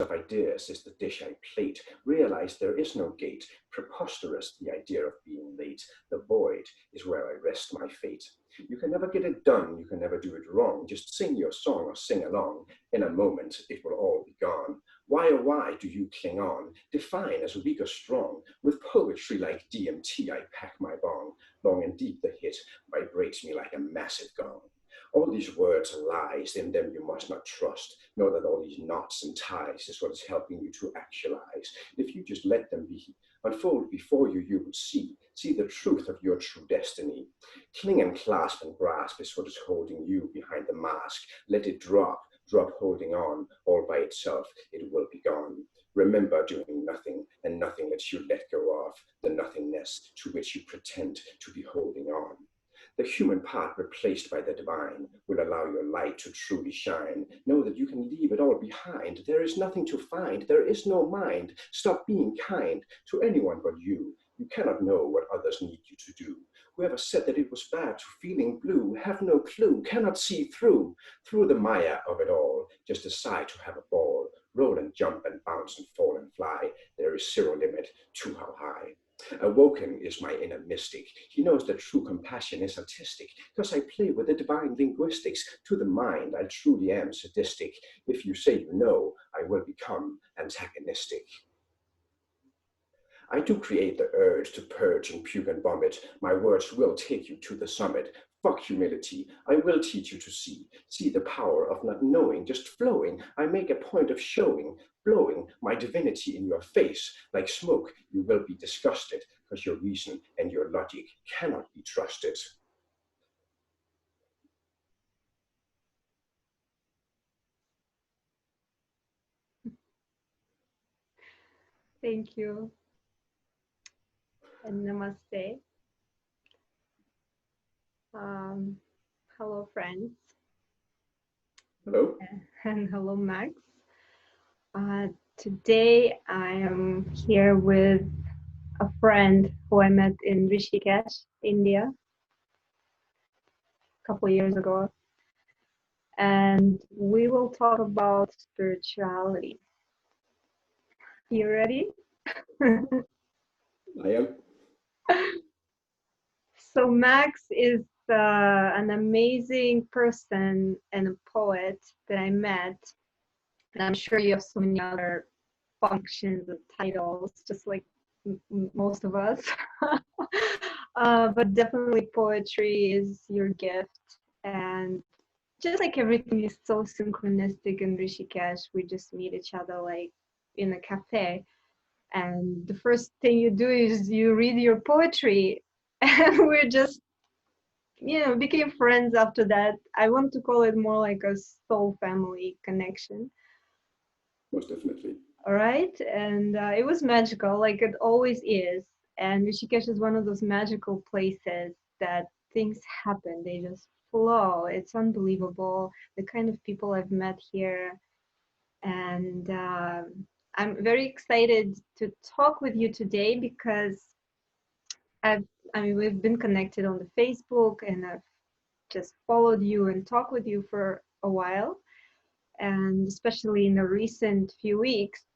of ideas is the dish I plate. Realize there is no gate. Preposterous, the idea of being late. The void is where I rest my fate. You can never get it done. You can never do it wrong. Just sing your song or sing along. In a moment, it will all be gone. Why, oh why do you cling on? Define as weak or strong. With poetry like DMT, I pack my bong. Long and deep the hit vibrates me like a massive gong. All these words are lies, in them you must not trust. Know that all these knots and ties is what is helping you to actualize. If you just let them be unfold before you, you would see the truth of your true destiny. Cling and clasp and grasp is what is holding you behind the mask. Let it drop holding on, all by itself, it will be gone. Remember doing nothing, and nothing lets you let go of the nothingness to which you pretend to be holding on. The human part replaced by the divine will allow your light to truly shine. Know that you can leave it all behind. There is nothing to find. There is no mind. Stop being kind to anyone but you. You cannot know what others need you to do. Whoever said that it was bad to feeling blue have no clue, cannot see through the maya of it all. Just decide to have a ball. Roll and jump and bounce and fall and fly. There is zero limit to how high. Awoken is my inner mystic. He knows that true compassion is artistic, because I play with the divine linguistics. To the mind, I truly am sadistic. If you say you know, I will become antagonistic. I do create the urge to purge and puke and vomit. My words will take you to the summit. Fuck humility. I will teach you to see the power of not knowing, just flowing. I make a point of showing, blowing my divinity in your face. Like smoke, you will be disgusted, because your reason and your logic cannot be trusted. Thank you. And namaste. Hello, friends. Hello. And hello, Max. Today I am here with a friend who I met in Rishikesh, India, a couple of years ago. And we will talk about spirituality. You ready? I am. So Max is an amazing person and a poet that I met. And I'm sure you have so many other functions and titles, just like most of us. But definitely poetry is your gift. And just like everything is so synchronistic in Rishikesh, we just meet each other like in a cafe. And the first thing you do is you read your poetry. And we're just, became friends after that. I want to call it more like a soul family connection. Most definitely. All right. And it was magical, like it always is. And Rishikesh is one of those magical places that things happen, they just flow. It's unbelievable, the kind of people I've met here. And I'm very excited to talk with you today because we've been connected on the Facebook, and I've just followed you and talked with you for a while. And especially in the recent few weeks,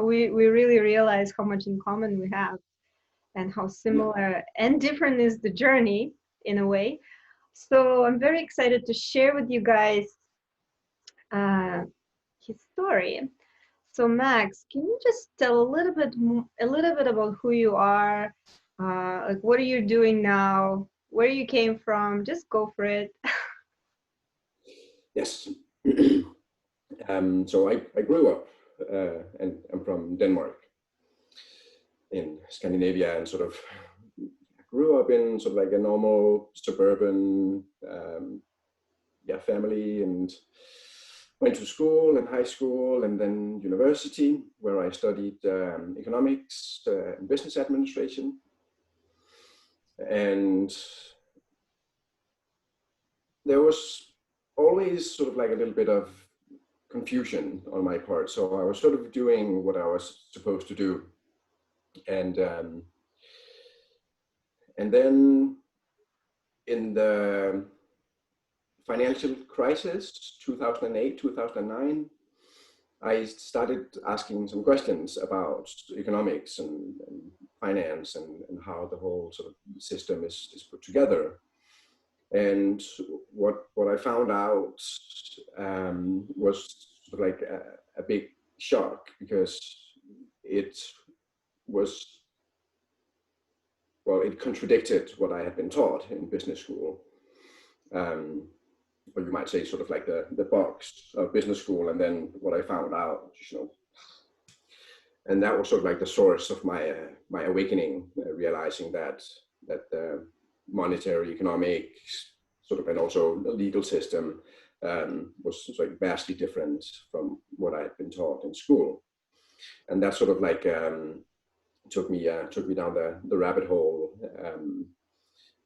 we really realize how much in common we have and how similar and different is the journey in a way. So I'm very excited to share with you guys his story. So Max, can you just tell a little bit about who you are, like what are you doing now, where you came from? Just go for it. Yes. So I grew up, and I'm from Denmark in Scandinavia, and sort of grew up in sort of like a normal suburban family, and went to school and high school and then university, where I studied economics and business administration. And there was always sort of like a little bit of confusion on my part. So I was sort of doing what I was supposed to do. And then in the financial crisis, 2008, 2009, I started asking some questions about economics and finance and how the whole sort of system is put together. And what I found out was sort of like a big shock, because it was, well, it contradicted what I had been taught in business school. Or you might say sort of like the box of business school, and then what I found out, you know. And that was sort of like the source of my my awakening, realizing that the monetary, economic, sort of, and also the legal system was sort of vastly different from what I had been taught in school. And that sort of like took me down the rabbit hole.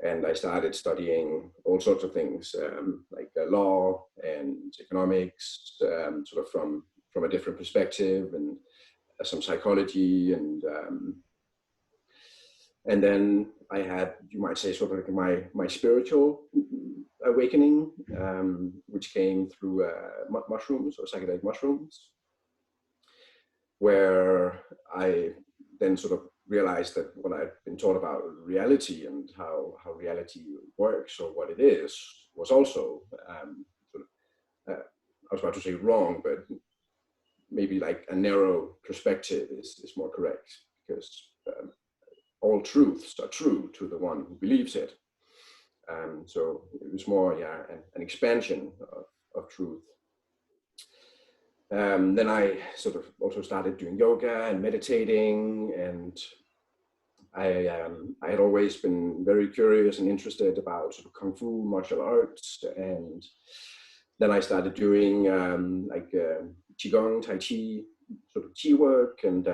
And I started studying all sorts of things, like law and economics, sort of from a different perspective, and some psychology, and then I had, you might say, sort of like my spiritual awakening, which came through mushrooms, or psychedelic mushrooms, where I then sort of realized that what I'd been taught about reality and how reality works, or what it is, was also sort of, I was about to say wrong, but maybe like a narrow perspective is more correct, because all truths are true to the one who believes it. So it was more, yeah, an expansion of truth. Then I sort of also started doing yoga and meditating, and I had always been very curious and interested about sort of kung fu, martial arts, and then I started doing like qigong, tai chi, sort of chi work, and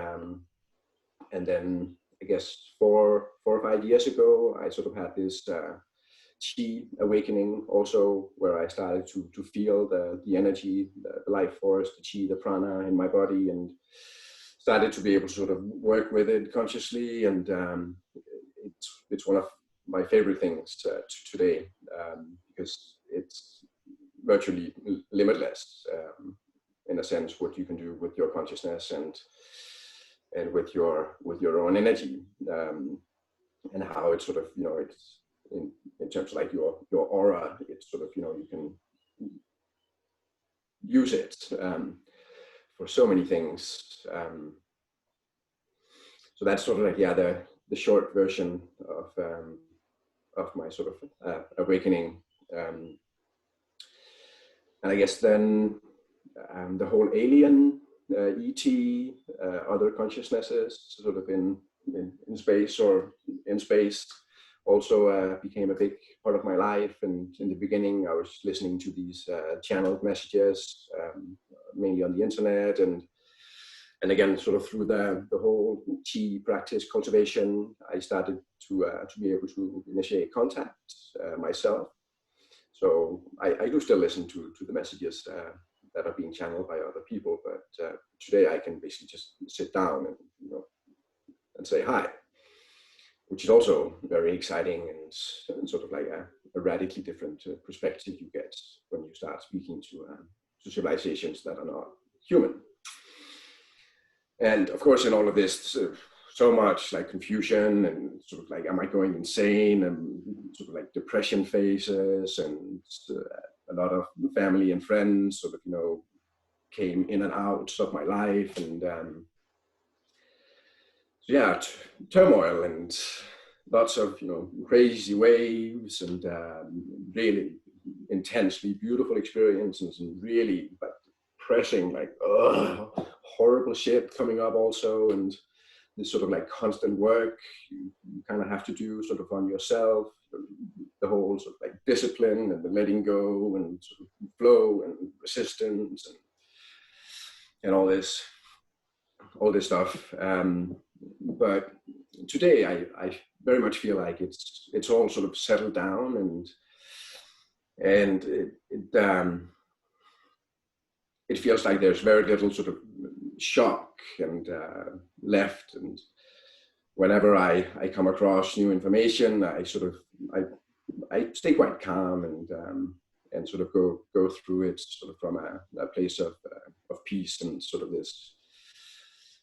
then I guess 4 or 5 years ago, I sort of had this chi awakening also, where I started to feel the energy, the life force, the chi, the prana in my body, and started to be able to sort of work with it consciously. And it's one of my favorite things today, because it's virtually limitless, in a sense, what you can do with your consciousness and with your own energy, and how it's sort of, you know, it's in terms of like your aura, it's sort of, you know, you can use it for so many things. So that's sort of like, yeah, the short version of my sort of awakening. And I guess then the whole alien, ET, other consciousnesses sort of in space, or in space, also became a big part of my life. And in the beginning, I was listening to these channeled messages, mainly on the internet, and again, sort of through the whole chi practice cultivation, I started to be able to initiate contact myself. So I do still listen to the messages that are being channeled by other people, but today I can basically just sit down and, you know, and say hi, which is also very exciting, and sort of like a radically different perspective you get when you start speaking to civilizations that are not human. And of course, in all of this, so much like confusion, and sort of like, am I going insane, and sort of like depression phases, and a lot of family and friends sort of, you know, came in and out of my life, and so yeah, turmoil, and lots of, you know, crazy waves, and really intensely beautiful experiences, and really like pressing, like horrible shit coming up also, and this sort of like constant work you kind of have to do sort of on yourself, the whole sort of like discipline and the letting go and sort of flow and resistance and all this stuff. But today I very much feel like it's all sort of settled down, and it feels like there's very little sort of shock and left. And whenever I come across new information, I stay quite calm, and sort of go through it sort of from a place of peace and sort of this,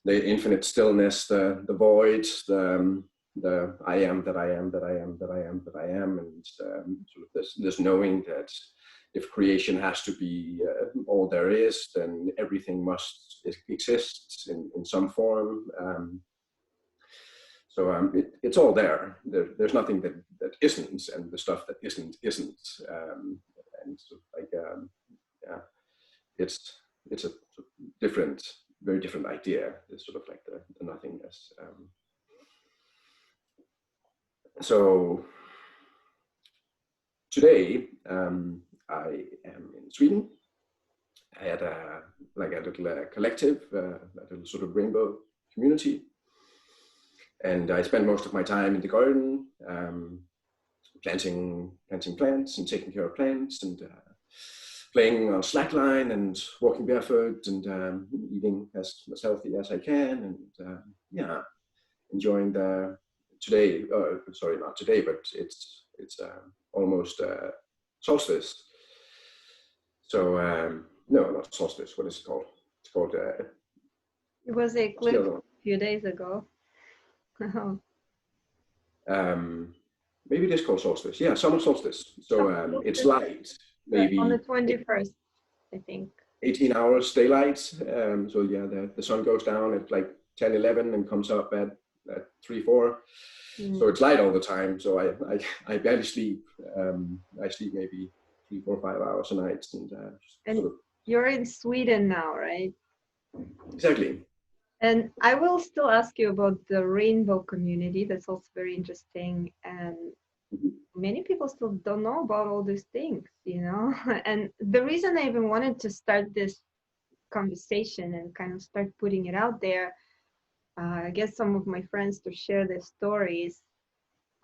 the infinite stillness, the void, the I am that I am that I am that I am that I am, and sort of this knowing that if creation has to be all there is, then everything must exist in some form. So it's all there. There's nothing that isn't, and the stuff that isn't. And sort of like yeah, it's a different, very different idea. It's sort of like the nothingness. So today I am in Sweden. I had a little collective, a little sort of rainbow community, and I spent most of my time in the garden, planting plants and taking care of plants, and playing on slackline and walking barefoot, and eating as healthy as I can, and yeah, enjoying the today. Sorry, not today, but it's almost solstice. So no, not solstice. What is it called? It's called. It was a eclipse a few days ago. Maybe it is called solstice. Yeah, summer solstice. So it's light. Maybe on the 21st, I think. 18 hours daylight. So yeah, the sun goes down at like 10, 11 and comes up at 3, 4. So it's light all the time. So I barely sleep. I sleep maybe 3, 4, 5 hours a night. And sort of, you're in Sweden now, right? Exactly. And I will still ask you about the rainbow community. That's also very interesting. And many people still don't know about all these things, you know? And the reason I even wanted to start this conversation and kind of start putting it out there, I guess some of my friends to share their stories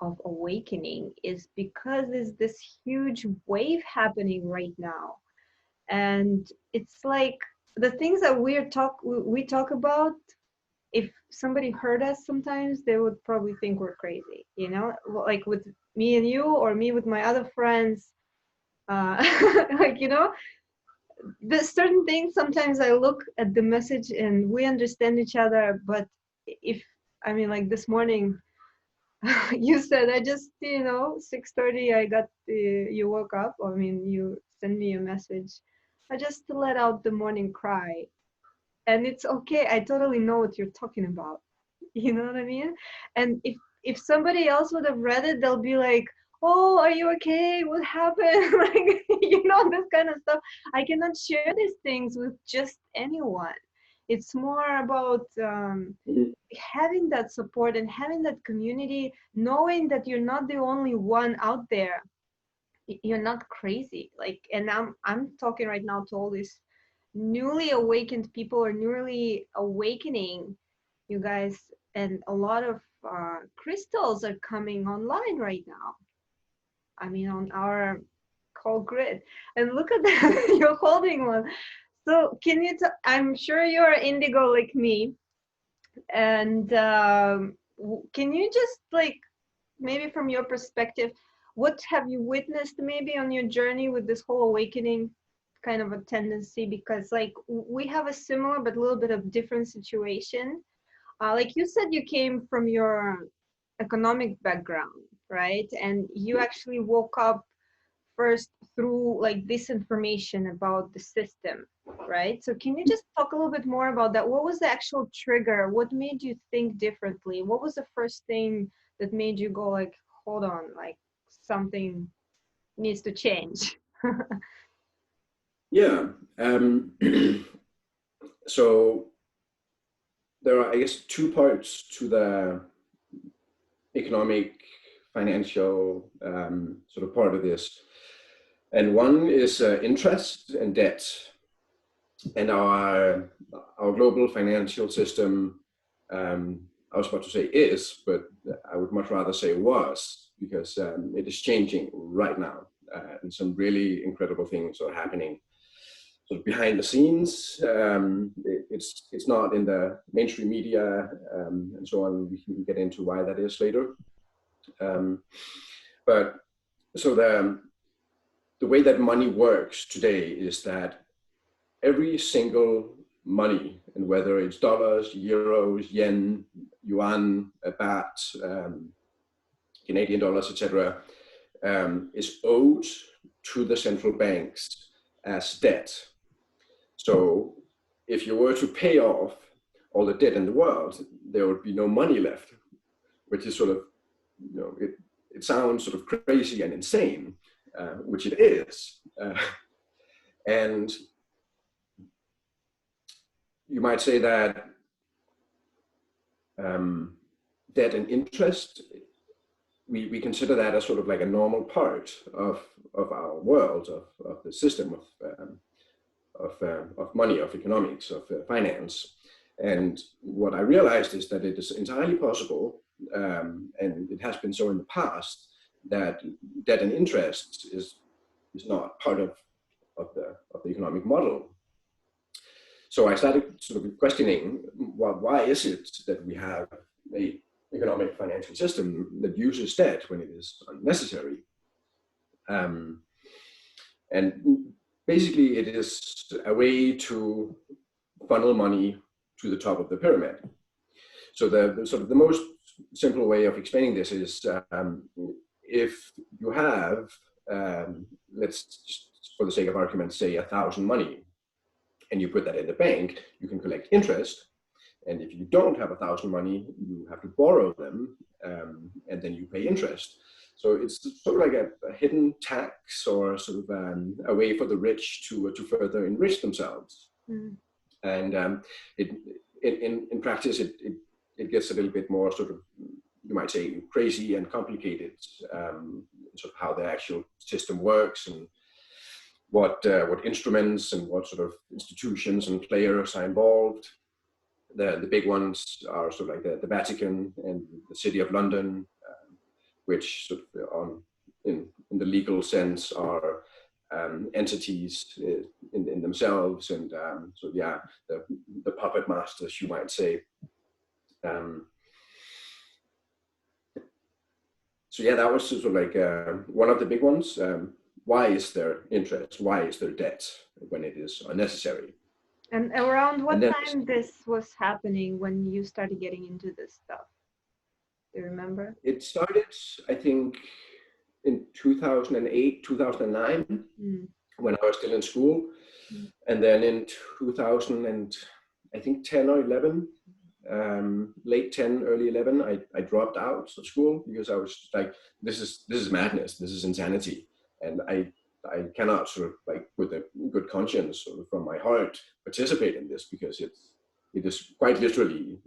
of awakening, is because there's this huge wave happening right now. And it's like the things that we talk about, if somebody heard us sometimes, they would probably think we're crazy, you know, like with me and you, or me with my other friends, like, you know, there's certain things, sometimes I look at the message and we understand each other, but if, I mean, like this morning, you said, I just, you know, 6:30, you woke up, I mean, you sent me a message, I just let out the morning cry. And it's okay, I totally know what you're talking about. You know what I mean? And if somebody else would have read it, they'll be like, oh, are you okay? What happened? Like, you know, this kind of stuff. I cannot share these things with just anyone. It's more about having that support and having that community, knowing that you're not the only one out there. You're not crazy. Like, and I'm talking right now to all these newly awakened people, or newly awakening, you guys, and a lot of crystals are coming online right now. I mean, on our call grid, and look at that, you're holding one. So can you I'm sure you're indigo like me, and can you just, like, maybe from your perspective, what have you witnessed maybe on your journey with this whole awakening kind of a tendency? Because like we have a similar but a little bit of different situation. Like you said, you came from your economic background, right? And you actually woke up first through like disinformation about the system, right? So can you just talk a little bit more about that? What was the actual trigger? What made you think differently? What was the first thing that made you go like, hold on, like something needs to change? Yeah. So there are, I guess, 2 parts to the economic, financial sort of part of this. And one is interest and debt. And our global financial system, I was about to say is, but I would much rather say was, because it is changing right now. And some really incredible things are happening sort of behind the scenes. It's not in the mainstream media and so on. We can get into why that is later. But so the way that money works today is that every single money, and whether it's dollars, euros, yen, yuan, baht, Canadian dollars, etc., is owed to the central banks as debt. So if you were to pay off all the debt in the world, there would be no money left, which is sort of, it sounds sort of crazy and insane, which it is. And you might say that debt and interest, we consider that as sort of like a normal part of our world, of the system of money, of economics, of finance. And what I realized is that it is entirely possible, and it has been so in the past, that debt and interest is not part of the economic model. So I started sort of questioning, why is it that we have a economic financial system that uses debt when it is unnecessary? And basically it is a way to funnel money to the top of the pyramid. So the sort of the most simple way of explaining this is, if you have, let's just for the sake of argument say 1,000 money, and you put that in the bank, you can collect interest. And if you don't have 1,000 money, you have to borrow them, and then you pay interest. So it's sort of like a hidden tax, or sort of a way for the rich to further enrich themselves. Mm. And in practice, it gets a little bit more sort of, you might say, crazy and complicated, sort of how the actual system works, and what instruments and what sort of institutions and players are involved. The big ones are sort of like the Vatican and the City of London, which sort of in the legal sense are entities in themselves, and so yeah, the puppet masters, you might say. So yeah, that was sort of like one of the big ones. Why is there interest? Why is there debt when it is unnecessary? And around what time this was happening when you started getting into this stuff? Do you remember? It started, I think, in 2008, 2009, when I was still in school. And then in 2000 and I think 10 or 11, late 10, early 11, I dropped out of school because I was like, this is madness, this is insanity. And I cannot sort of like with a good conscience sort of from my heart participate in this, because it is quite literally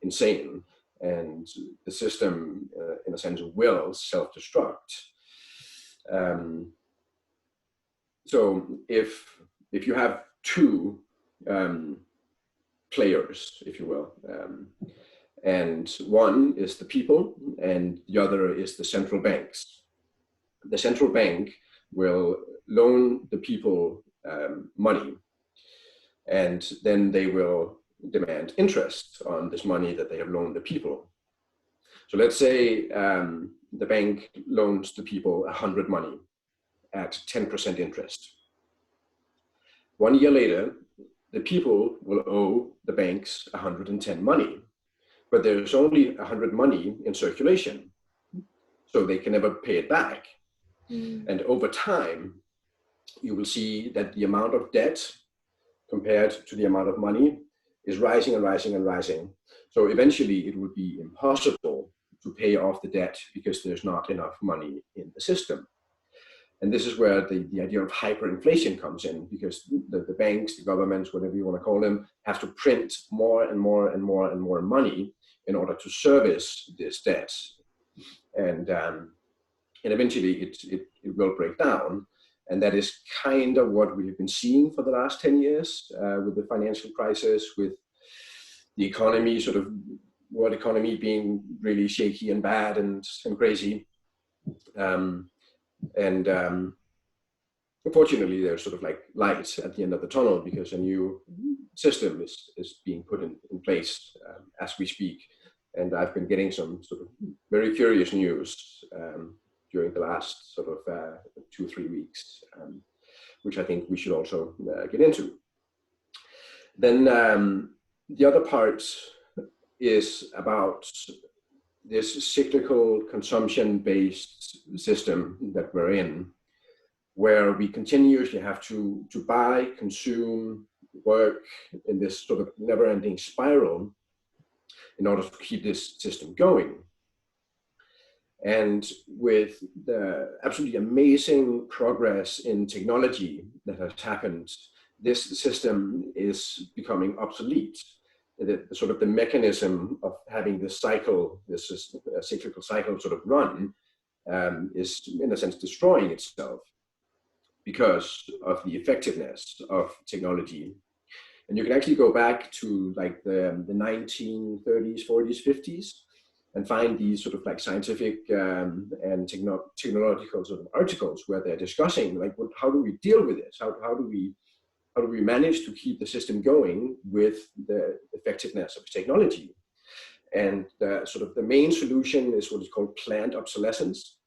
insane, and the system in a sense will self-destruct. So if you have two players, if you will, and one is the people and the other is the central banks. The central bank will loan the people money, and then they will demand interest on this money that they have loaned the people. So let's say the bank loans the people 100 money at 10% interest. 1 year later, the people will owe the banks 110 money, but there's only 100 money in circulation, so they can never pay it back. And over time, you will see that the amount of debt compared to the amount of money is rising and rising and rising. So eventually it would be impossible to pay off the debt because there's not enough money in the system. And this is where the idea of hyperinflation comes in, because the banks, the governments, whatever you want to call them, have to print more and more and more and more money in order to service this debt. And eventually it will break down. And that is kind of what we've been seeing for the last 10 years with the financial crisis, with the economy, sort of world economy being really shaky and bad and crazy. Unfortunately, there's sort of like light at the end of the tunnel, because a new system is being put in place as we speak. And I've been getting some sort of very curious news during the last sort of 2 or 3 weeks, which I think we should also get into. Then the other part is about this cyclical consumption-based system that we're in, where we continuously have to buy, consume, work in this sort of never-ending spiral in order to keep this system going. And with the absolutely amazing progress in technology that has happened, this system is becoming obsolete. The sort of the mechanism of having this cycle, this cyclical cycle sort of run, is in a sense destroying itself because of the effectiveness of technology. And you can actually go back to like the 1930s, 40s, 50s, and find these sort of like scientific and technological sort of articles where they're discussing like, how do we deal with this? How do we manage to keep the system going with the effectiveness of technology? And sort of the main solution is what is called planned obsolescence.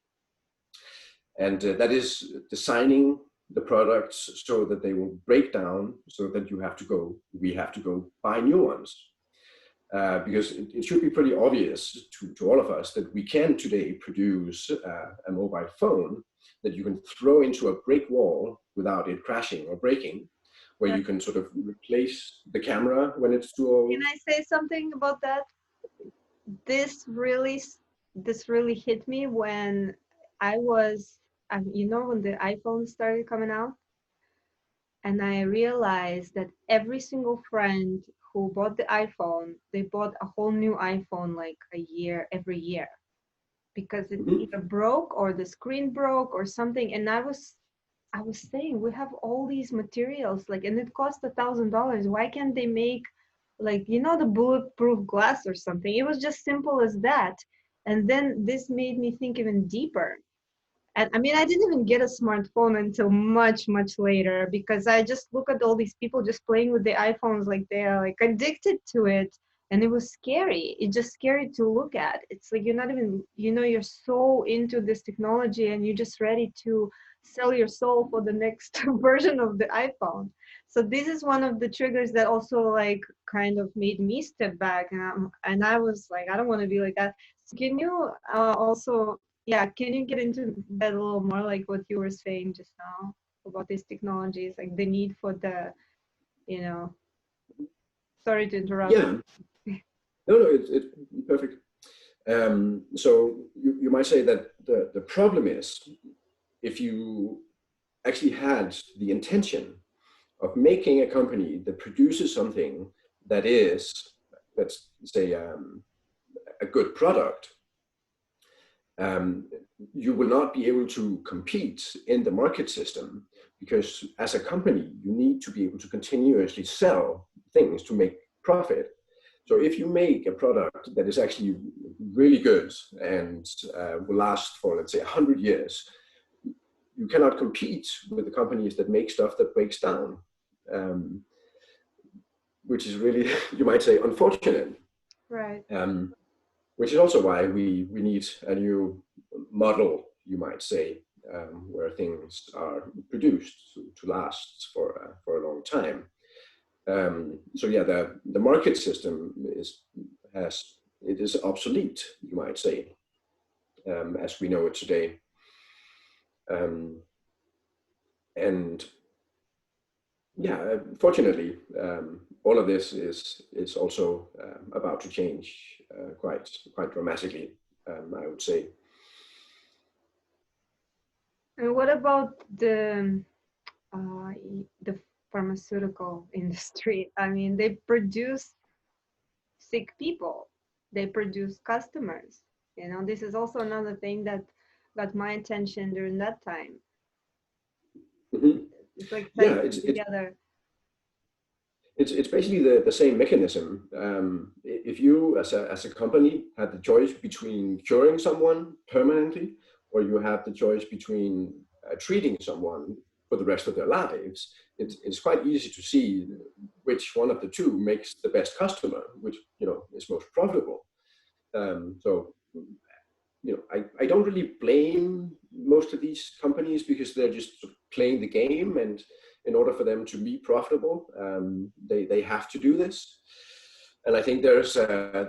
And that is designing the products so that they will break down, so that we have to go buy new ones. Because it should be pretty obvious to all of us that we can today produce a mobile phone that you can throw into a brick wall without it crashing or breaking, where you can sort of replace the camera when it's too old. Can I say something about that? This really hit me when I was, when the iPhone started coming out, and I realized that every single friend who bought the iPhone, they bought a whole new iPhone like every year, because it either broke or the screen broke or something. And I was saying, we have all these materials, like, and it cost $1,000. Why can't they make like, the bulletproof glass or something? It was just simple as that. And then this made me think even deeper. And I mean, I didn't even get a smartphone until much, much later, because I just look at all these people just playing with the iPhones, like they're like addicted to it. And it was scary. It's just scary to look at. It's like you're not even, you're so into this technology and you're just ready to sell your soul for the next version of the iPhone. So this is one of the triggers that also like kind of made me step back. And I was like, I don't want to be like that. So can you also, yeah, can you get into that a little more, like what you were saying just now about these technologies, like the need for the, sorry to interrupt. Yeah, no, it's perfect. So you might say that the problem is, if you actually had the intention of making a company that produces something that is, let's say, a good product, you will not be able to compete in the market system, because as a company, you need to be able to continuously sell things to make profit. So if you make a product that is actually really good and will last for, let's say, 100 years, you cannot compete with the companies that make stuff that breaks down, which is really, you might say, unfortunate. Right. Which is also why we need a new model, you might say, where things are produced to last for a long time. So yeah, the market system is obsolete, you might say, as we know it today. And yeah, fortunately, all of this is also about to change quite dramatically, I would say. And what about the pharmaceutical industry? I mean, they produce sick people, they produce customers. This is also another thing that got my attention during that time. Mm-hmm. It's like Yeah, together. It's basically the same mechanism. If you, as a company, had the choice between curing someone permanently, or you have the choice between treating someone for the rest of their lives, it's quite easy to see which one of the two makes the best customer, which is most profitable. So I don't really blame most of these companies, because they're just sort of playing the game, and in order for them to be profitable, they have to do this. And I think there's a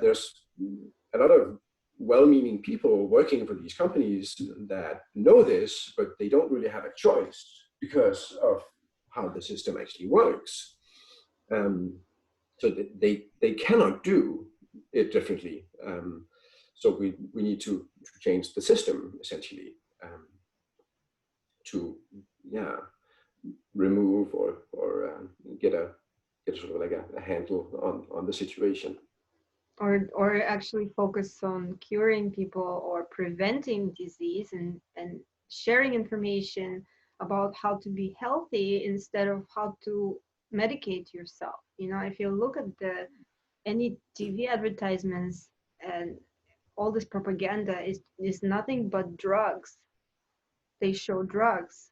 lot of well-meaning people working for these companies that know this, but they don't really have a choice because of how the system actually works. So they cannot do it differently. So we need to change the system essentially, to remove or get sort of like a handle on the situation. Or actually focus on curing people or preventing disease, and sharing information about how to be healthy instead of how to medicate yourself. You know, if you look at any TV advertisements, and all this propaganda is nothing but drugs. They show drugs,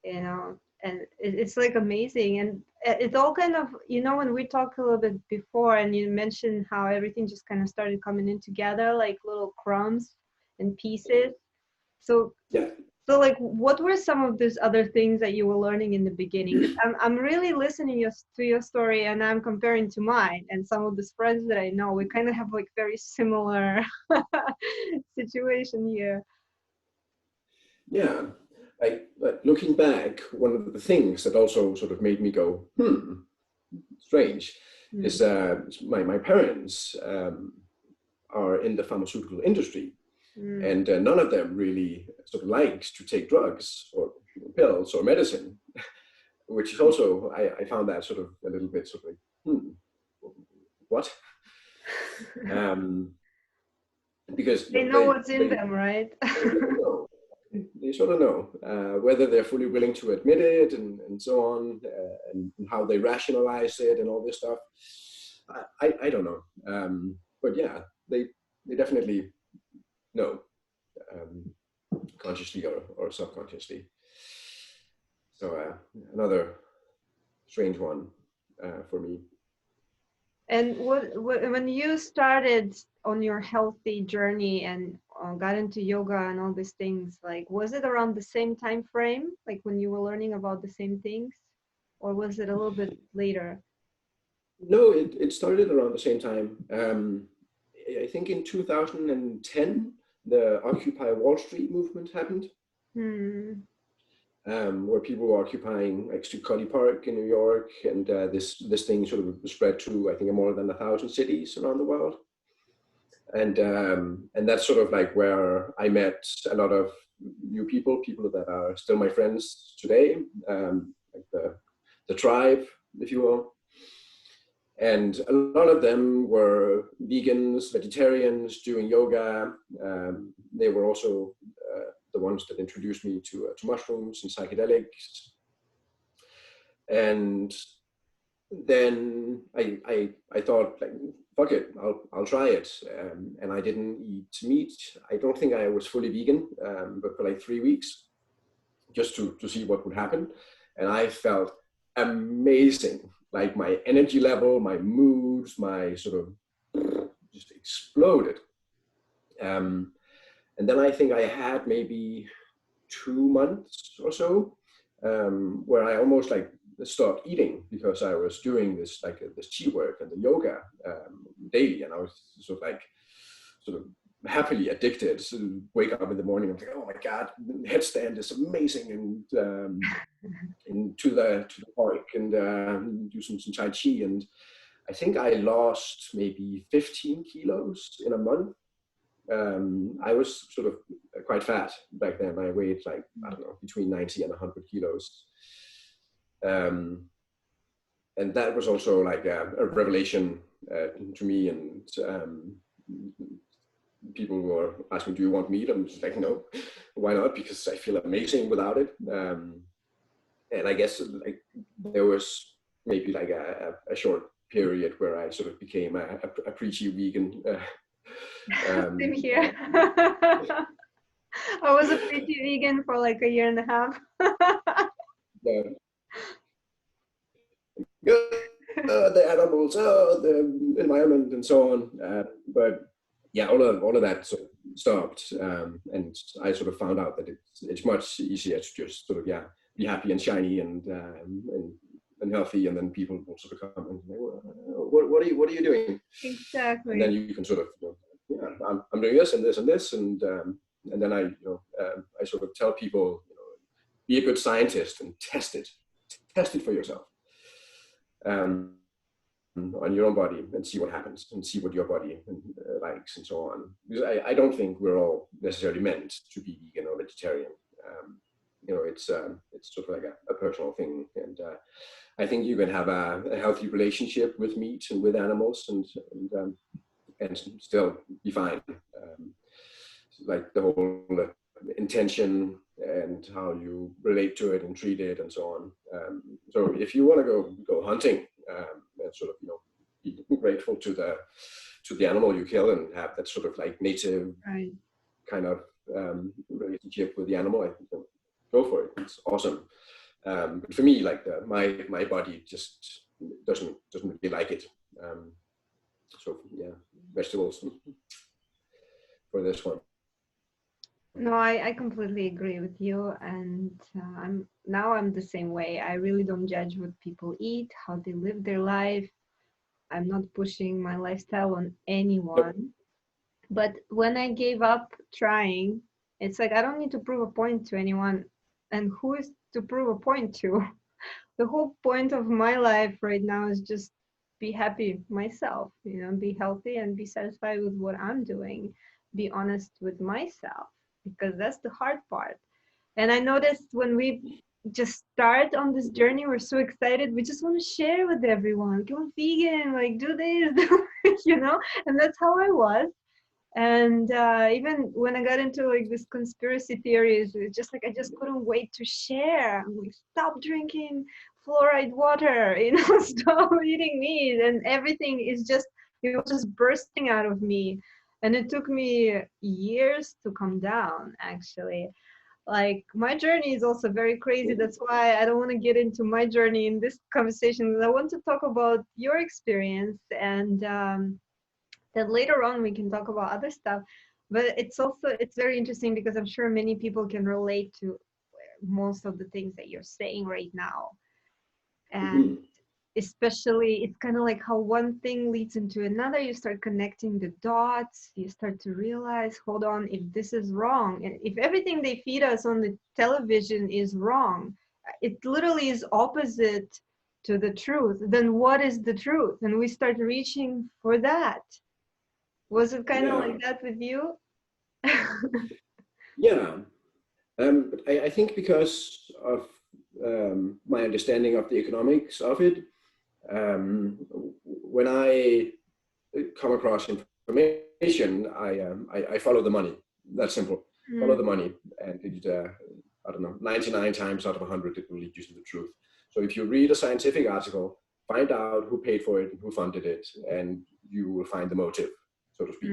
you know, and it's like amazing. And it's all kind of, you know, when we talked a little bit before and you mentioned how everything just kind of started coming in together like little crumbs and pieces. So Yeah. so like, what were some of these other things that you were learning in the beginning? 'Cause I'm really listening to your story, and I'm comparing to mine and some of the friends that I know. We kind of have like very similar situation here. Yeah, like looking back, one of the things that also sort of made me go, strange, is my parents are in the pharmaceutical industry, and none of them really sort of likes to take drugs or pills or medicine, which is also, I found that sort of a little bit sort of like, what? Because They know what's in them, right? they sort of know whether they're fully willing to admit it, and so on, and how they rationalize it and all this stuff. I don't know, but yeah, they definitely know, consciously or subconsciously. So another strange one for me. And what when you started on your healthy journey and got into yoga and all these things, like, was it around the same time frame, like when you were learning about the same things, or was it a little bit later? No, it started around the same time. I think in 2010, the Occupy Wall Street movement happened, where people were occupying like Studley Park in New York, and this thing sort of spread to, I think, more than 1,000 cities around the world. And that's sort of like where I met a lot of new people that are still my friends today, like the tribe, if you will. And a lot of them were vegans, vegetarians, doing yoga. They were also the ones that introduced me to mushrooms and psychedelics. And then I thought, like, fuck it, I'll try it. And I didn't eat meat. I don't think I was fully vegan, but for like 3 weeks, just to see what would happen. And I felt amazing. Like my energy level, my moods, my sort of just exploded. And then I think I had maybe 2 months or so where I almost like stopped eating, because I was doing this like this chi work and the yoga daily, and I was sort of happily addicted. So wake up in the morning, I'm like, oh my god, the headstand is amazing, and into the park and do some tai chi. And I think I lost maybe 15 kilos in a month. I was sort of quite fat back then. I weighed like, I don't know, between 90 and 100 kilos. And that was also like a revelation to me. And people were asking, do you want meat? I'm just like, no, why not? Because I feel amazing without it. And I guess like there was maybe like a short period where I sort of became a preachy vegan. Same here. I was a pretty vegan for like 1.5 years. The animals, the environment, and so on. But yeah, all of that sort of stopped, and I sort of found out that it's much easier to just sort of be happy and shiny and healthy, and then people will sort of come and say, well, what are you doing? Exactly. And then you can sort of, I'm doing this and this and this, and then I sort of tell people, be a good scientist and test it for yourself. On your own body, and see what happens, and see what your body likes, and so on. Because I don't think we're all necessarily meant to be vegan or vegetarian. It's sort of like a personal thing, and I think you can have a healthy relationship with meat and with animals, and still be fine. Like the whole intention and how you relate to it and treat it, and so on. So if you want to go hunting, and sort of be grateful to the animal you kill, and have that sort of like native kind of relationship with the animal, I think, go for it. It's awesome. But for me, like my body just doesn't really like it. So yeah, vegetables for this one. No, I completely agree with you, and I'm the same way. I really don't judge what people eat, how they live their life. I'm not pushing my lifestyle on anyone. But when I gave up trying, it's like I don't need to prove a point to anyone, and who is to prove a point to? The whole point of my life right now is just be happy myself, be healthy and be satisfied with what I'm doing, be honest with myself, because that's the hard part. And I noticed when we just start on this journey, we're so excited, we just want to share with everyone, go vegan, like do this, and that's how I was. And even when I got into like this conspiracy theories, it's just like I just couldn't wait to share. I'm like, stop drinking fluoride water, stop eating meat, and everything is just just bursting out of me. And it took me years to come down, actually. Like my journey is also very crazy. That's why I don't want to get into my journey in this conversation. I want to talk about your experience, and that later on we can talk about other stuff. But it's very interesting because I'm sure many people can relate to most of the things that you're saying right now. And especially it's kind of like how one thing leads into another. You start connecting the dots, you start to realize, hold on, if this is wrong, and if everything they feed us on the television is wrong, it literally is opposite to the truth, then what is the truth? And we start reaching for that. Was it kind of like that with you? Yeah. I think because of my understanding of the economics of it, when I come across information, I follow the money. That's simple. Follow the money, and I don't know, 99 times out of 100, it will lead you to the truth. So if you read a scientific article, find out who paid for it and who funded it, and you will find the motive, so to speak.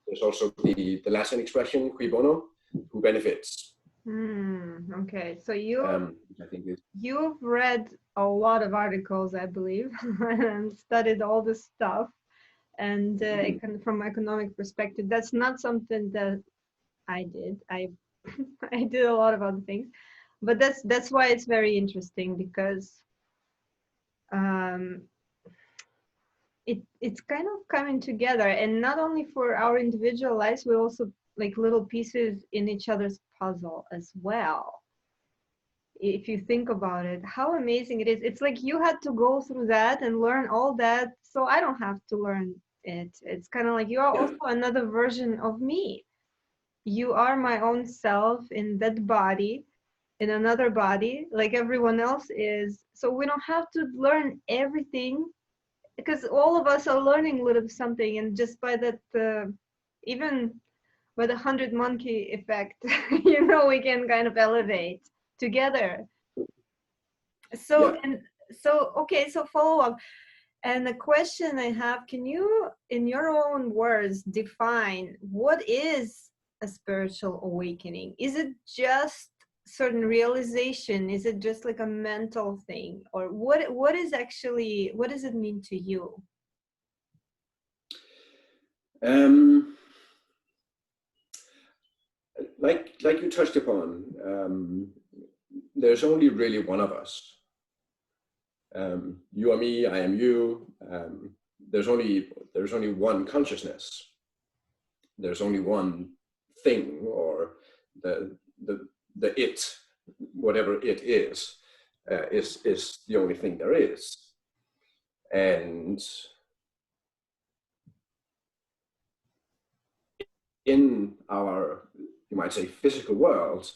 There's also the Latin expression, cui bono, who benefits. Okay, so you've read a lot of articles, I believe, and studied all this stuff, and from economic perspective, that's not something that I did. I did a lot of other things, but that's why it's very interesting, because it's kind of coming together, and not only for our individual lives, we also like little pieces in each other's puzzle as well. If you think about it, how amazing it is. It's like you had to go through that and learn all that, so I don't have to learn it. It's kind of like you are also another version of me. You are my own self in that body, in another body, like everyone else is. So we don't have to learn everything, because all of us are learning a little something, and just by that, even by the 100 monkey effect, we can kind of elevate together. So okay, so follow up. And the question I have, can you, in your own words, define what is a spiritual awakening? Is it just certain realization? Is it just like a mental thing? Or what does it mean to you? like you touched upon, there's only really one of us. You are me, I am you. There's only one consciousness. There's only one thing, or the it, whatever it is the only thing there is. And in our, you might say, physical world,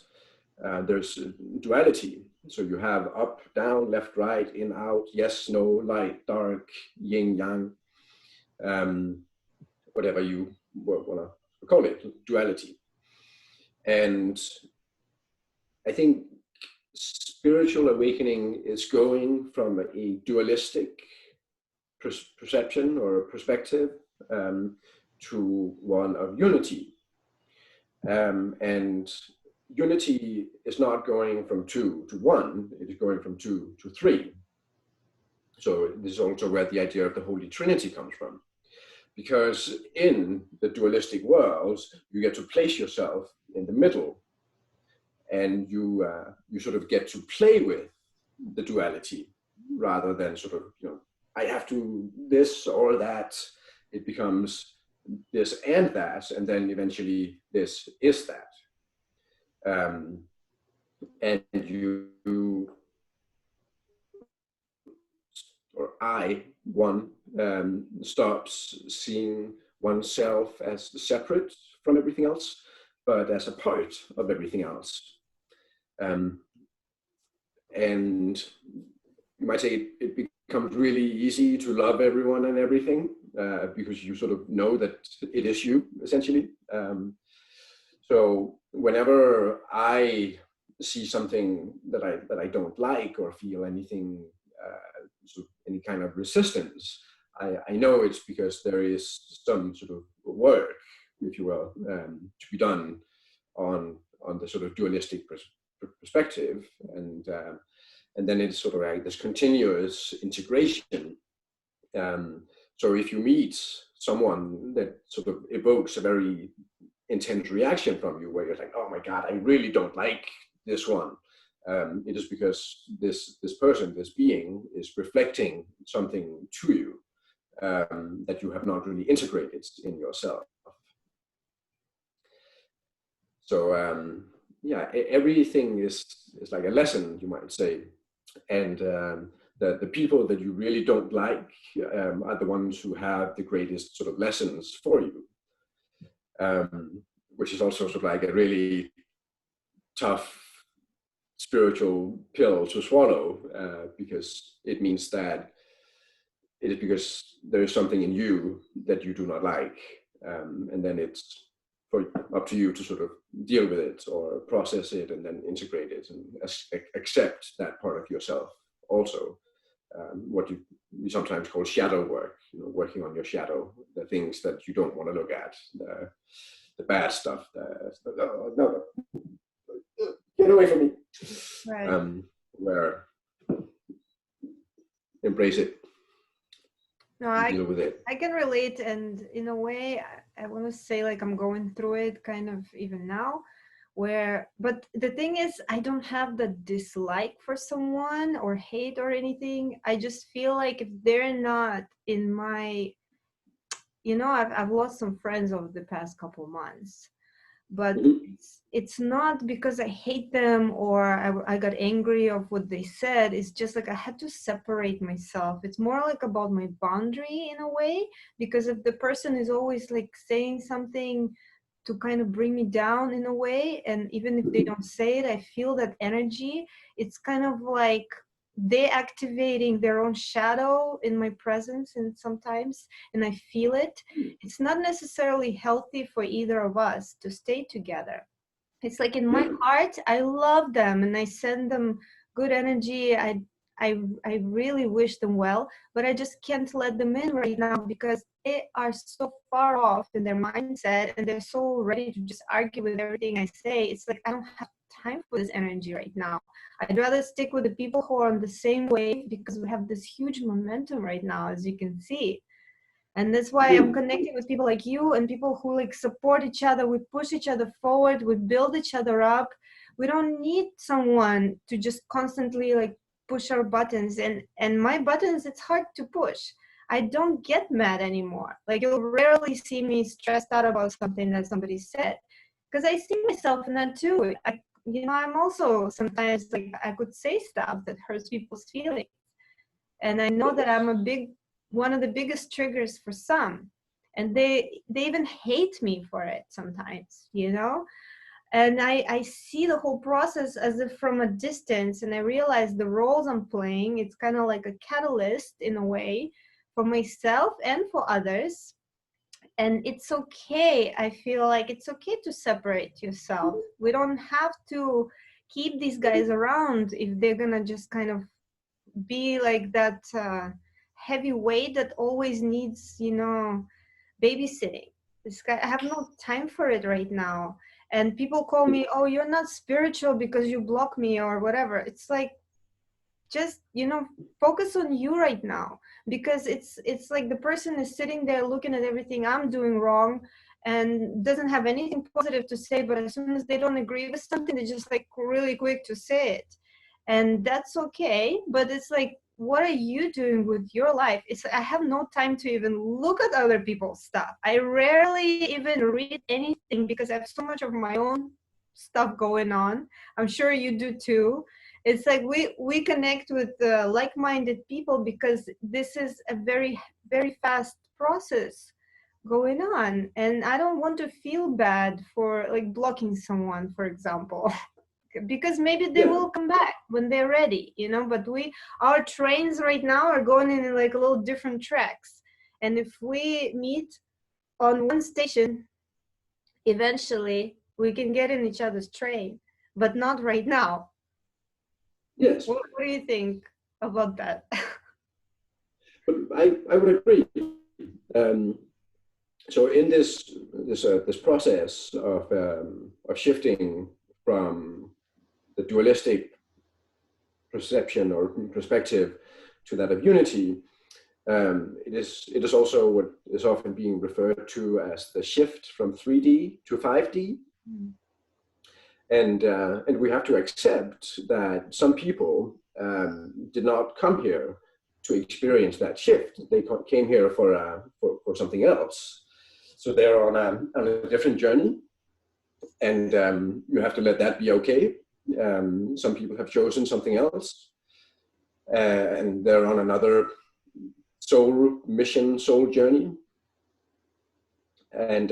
there's duality. So you have up, down, left, right, in, out, yes, no, light, dark, yin, yang, whatever you want to call it, duality. And I think spiritual awakening is going from a dualistic perception or perspective to one of unity. And unity is not going from 2 to 1, it is going from 2 to 3. So this is also where the idea of the Holy Trinity comes from. Because in the dualistic world, you get to place yourself in the middle, and you sort of get to play with the duality rather than sort of, I have to this or that. It becomes this and that, and then eventually this is that. And you, or one, stops seeing oneself as separate from everything else, but as a part of everything else. And you might say it becomes really easy to love everyone and everything because you sort of know that it is you, essentially. So whenever I see something that I don't like or feel anything, sort of any kind of resistance, I know it's because there is some sort of work, if you will, to be done on the sort of dualistic perspective, and then it's sort of like this continuous integration. So if you meet someone that sort of evokes a very intense reaction from you, where you're like, oh my God, I really don't like this one, it is because this person, this being, is reflecting something to you that you have not really integrated in yourself. So yeah, everything is like a lesson, you might say, and the people that you really don't like are the ones who have the greatest sort of lessons for you, which is also sort of like a really tough spiritual pill to swallow, because it means that it is because there is something in you that you do not like, and then it's up to you to sort of deal with it or process it and then integrate it and accept that part of yourself also. What we sometimes call shadow work, working on your shadow, the things that you don't want to look at, the bad stuff, no, get away from me. Right. Where embrace it. No, deal with it. I can relate, and in a way, I want to say like I'm going through it kind of even now, but the thing is, I don't have the dislike for someone or hate or anything. I just feel like if they're not in my, I've lost some friends over the past couple months, but it's not because I hate them or I got angry of what they said. It's just like I had to separate myself. It's more like about my boundary in a way, because if the person is always like saying something to kind of bring me down in a way, and even if they don't say it, I feel that energy. It's kind of like deactivating their own shadow in my presence, and sometimes, and I feel it. It's not necessarily healthy for either of us to stay together. It's like in my heart, I love them and I send them good energy. I really wish them well, but I just can't let them in right now because they are so far off in their mindset and they're so ready to just argue with everything I say. It's like I don't have time for this energy right now. I'd rather stick with the people who are on the same wave, because we have this huge momentum right now, as you can see. And that's why I'm connecting with people like you and people who like support each other. We push each other forward. We build each other up. We don't need someone to just constantly like push our buttons. And my buttons, it's hard to push. I don't get mad anymore. Like you'll rarely see me stressed out about something that somebody said, because I see myself in that too. I'm also sometimes like I could say stuff that hurts people's feelings, and I know that I'm one of the biggest triggers for some, and they even hate me for it sometimes, and I see the whole process as if from a distance, and I realize the roles I'm playing, it's kind of like a catalyst in a way for myself and for others. And it's okay. I feel like it's okay to separate yourself. We don't have to keep these guys around if they're gonna just kind of be like that heavy weight that always needs, babysitting. This guy, I have no time for it right now. And people call me, oh, you're not spiritual because you block me or whatever. It's like, just focus on you right now, because it's like the person is sitting there looking at everything I'm doing wrong and doesn't have anything positive to say, but as soon as they don't agree with something, they're just like really quick to say it. And that's okay, but it's like, what are you doing with your life? I have no time to even look at other people's stuff. I rarely even read anything because I have so much of my own stuff going on. I'm sure you do too. It's like we connect with like-minded people because this is a very, very fast process going on, and I don't want to feel bad for like blocking someone, for example. Because maybe they will come back when they're ready, but our trains right now are going in like a little different tracks, and if we meet on one station, eventually we can get in each other's train, but not right now. Yes. What do you think about that? But I would agree. So in this process of shifting from the dualistic perception or perspective to that of unity, it is also what is often being referred to as the shift from 3D to 5D. Mm. And we have to accept that some people did not come here to experience that shift. They came here for something else. So they're on a different journey, and you have to let that be okay. Some people have chosen something else, and they're on another soul mission, soul journey. And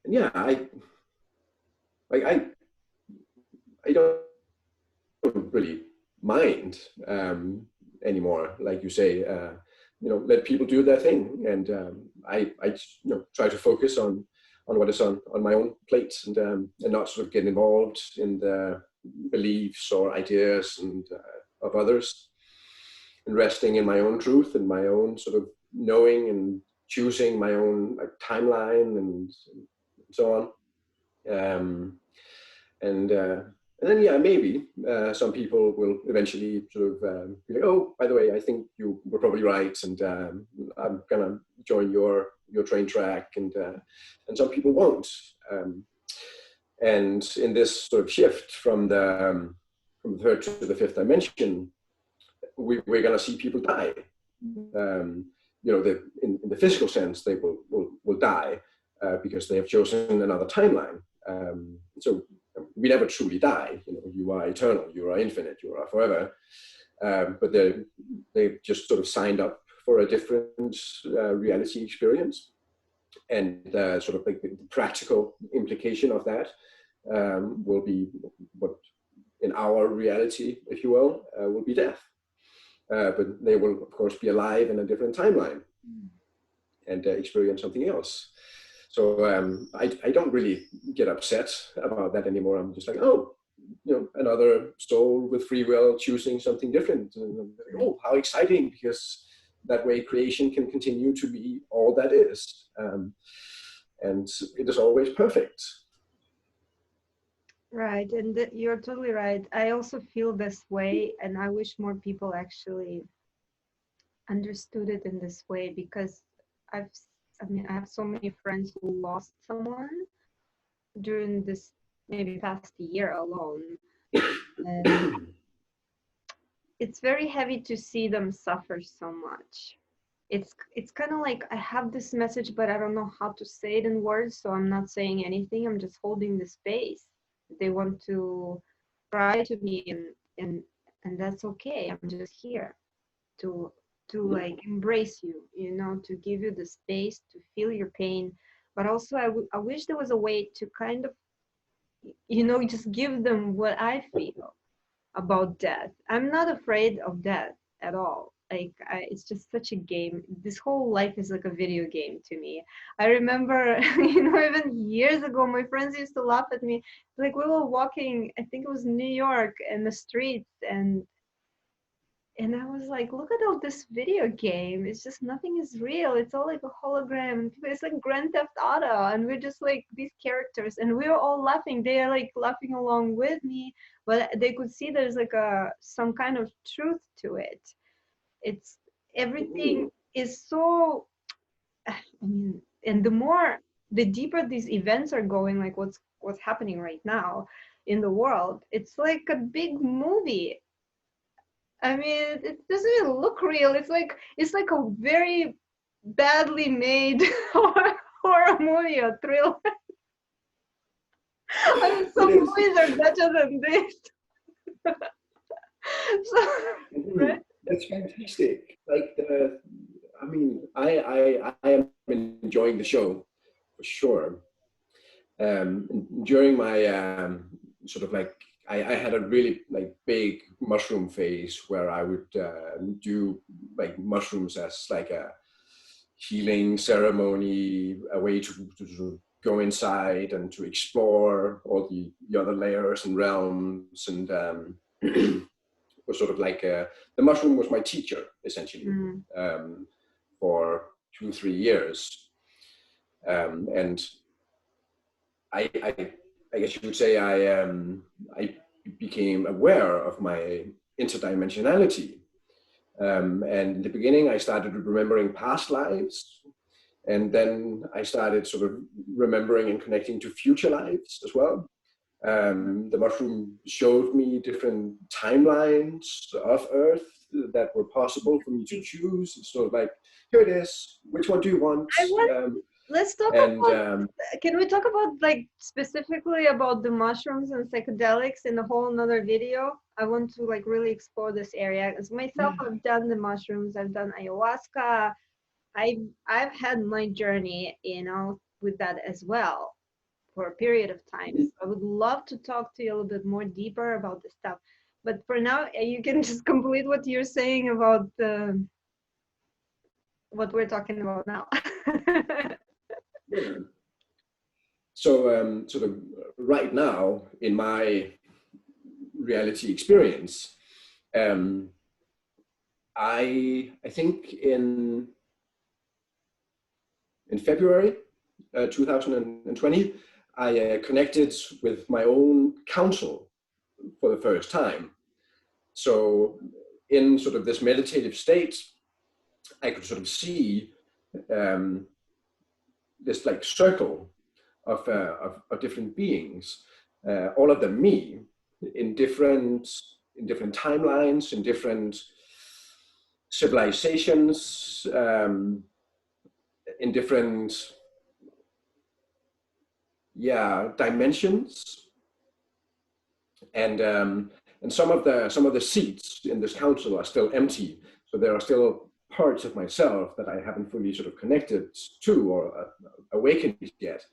yeah, I don't really mind anymore. Like you say, let people do their thing, and I try to focus on what is on my own plate, and not sort of get involved in the beliefs or ideas and of others, and resting in my own truth and my own sort of knowing and choosing my own timeline and so on. And then, yeah, maybe some people will eventually sort of be like, oh, by the way, I think you were probably right, and I'm gonna join your train track, and some people won't. And in this sort of shift from the third to the fifth dimension, we're gonna see people die. In the physical sense, they will die because they have chosen another timeline. So we never truly die. You are eternal, you are infinite, you are forever. But they've just sort of signed up for a different reality experience. And sort of like the practical implication of that will be what in our reality, if you will be death. But they will, of course, be alive in a different timeline and experience something else. So I don't really get upset about that anymore. I'm just like, oh, another soul with free will choosing something different. And I'm like, oh, how exciting, because that way creation can continue to be all that is. And it is always perfect. Right, and you're totally right. I also feel this way, and I wish more people actually understood it in this way, because I've, I mean, I have so many friends who lost someone during this maybe past year alone, and it's very heavy to see them suffer so much. It's kind of like I have this message, but I don't know how to say it in words, so I'm not saying anything. I'm just holding the space. They want to cry to me, and that's okay. I'm just here to like embrace you, you know, to give you the space to feel your pain. But also, I wish there was a way to kind of, you know, just give them what I feel about death. I'm not afraid of death at all. Like it's just such a game. This whole life is like a video game to me. I remember, you know, even years ago, my friends used to laugh at me. Like we were walking, I think it was New York, in the streets, and I was like, look at all this video game. It's just nothing is real. It's all like a hologram. It's like Grand Theft Auto, and we're just like these characters, and we were all laughing. They are like laughing along with me, but they could see there's like a some kind of truth to it. It's everything is so. I mean, and the deeper these events are going, like what's happening right now in the world, it's like a big movie. I mean, it doesn't even look real. It's like a very badly made horror movie or thriller. I mean, It some is. movies are better than this. So, right? That's fantastic. Like the, I mean, I am enjoying the show for sure. During my sort of like, I had a really like big mushroom phase where I would do like mushrooms as like a healing ceremony, a way to go inside and to explore all the other layers and realms, and was sort of like the mushroom was my teacher essentially for 2-3 years, and I guess you would say I became aware of my interdimensionality. And in the beginning, I started remembering past lives. And then I started sort of remembering and connecting to future lives as well. The mushroom showed me different timelines of Earth that were possible for me to choose. It's sort of like, here it is. Which one do you want? I want. Let's talk And about. Can we talk about like specifically about the mushrooms and psychedelics in a whole another video? I want to like really explore this area. As myself, I've done the mushrooms. I've done ayahuasca. I've had my journey, you know, with that as well for a period of time. So I would love to talk to you a little bit more deeper about this stuff. But for now, you can just complete what you're saying about what we're talking about now. yeah. So sort of right now in my reality experience, um, I think in February 2020, I connected with my own counsel for the first time. So in sort of this meditative state, I could sort of see this like circle of different beings, all of them me, in different timelines, in different civilizations, in different dimensions, and some of the seats in this council are still empty. So there are still parts of myself that I haven't fully sort of connected to or awakened yet.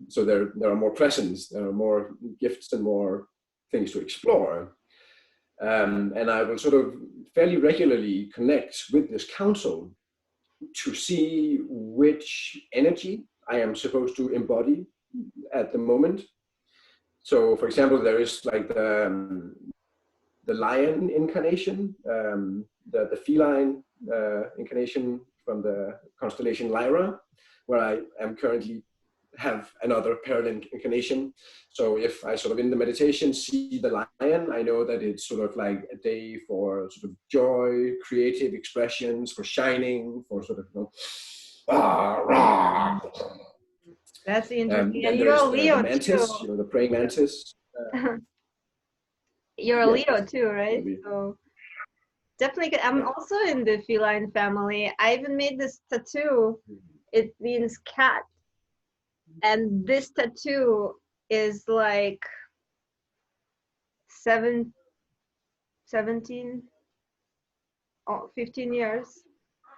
So there are more presents, there are more gifts and more things to explore. And I will sort of fairly regularly connect with this council to see which energy I am supposed to embody at the moment. So, for example, there is like the lion incarnation, the feline incarnation from the constellation Lyra, where I am currently have another parallel incarnation. So if I sort of in the meditation see the lion, I know that it's sort of like a day for sort of joy, creative expressions, for shining, for sort of, you know, rah, rah. That's interesting. Then And there you're is a the Leo mantis, too. you know, the praying mantis. You're a Yeah, Leo too, right? maybe. So definitely, I'm Yeah. also in the feline family. I even made this tattoo. It means cat. And this tattoo is like 17 or 15 years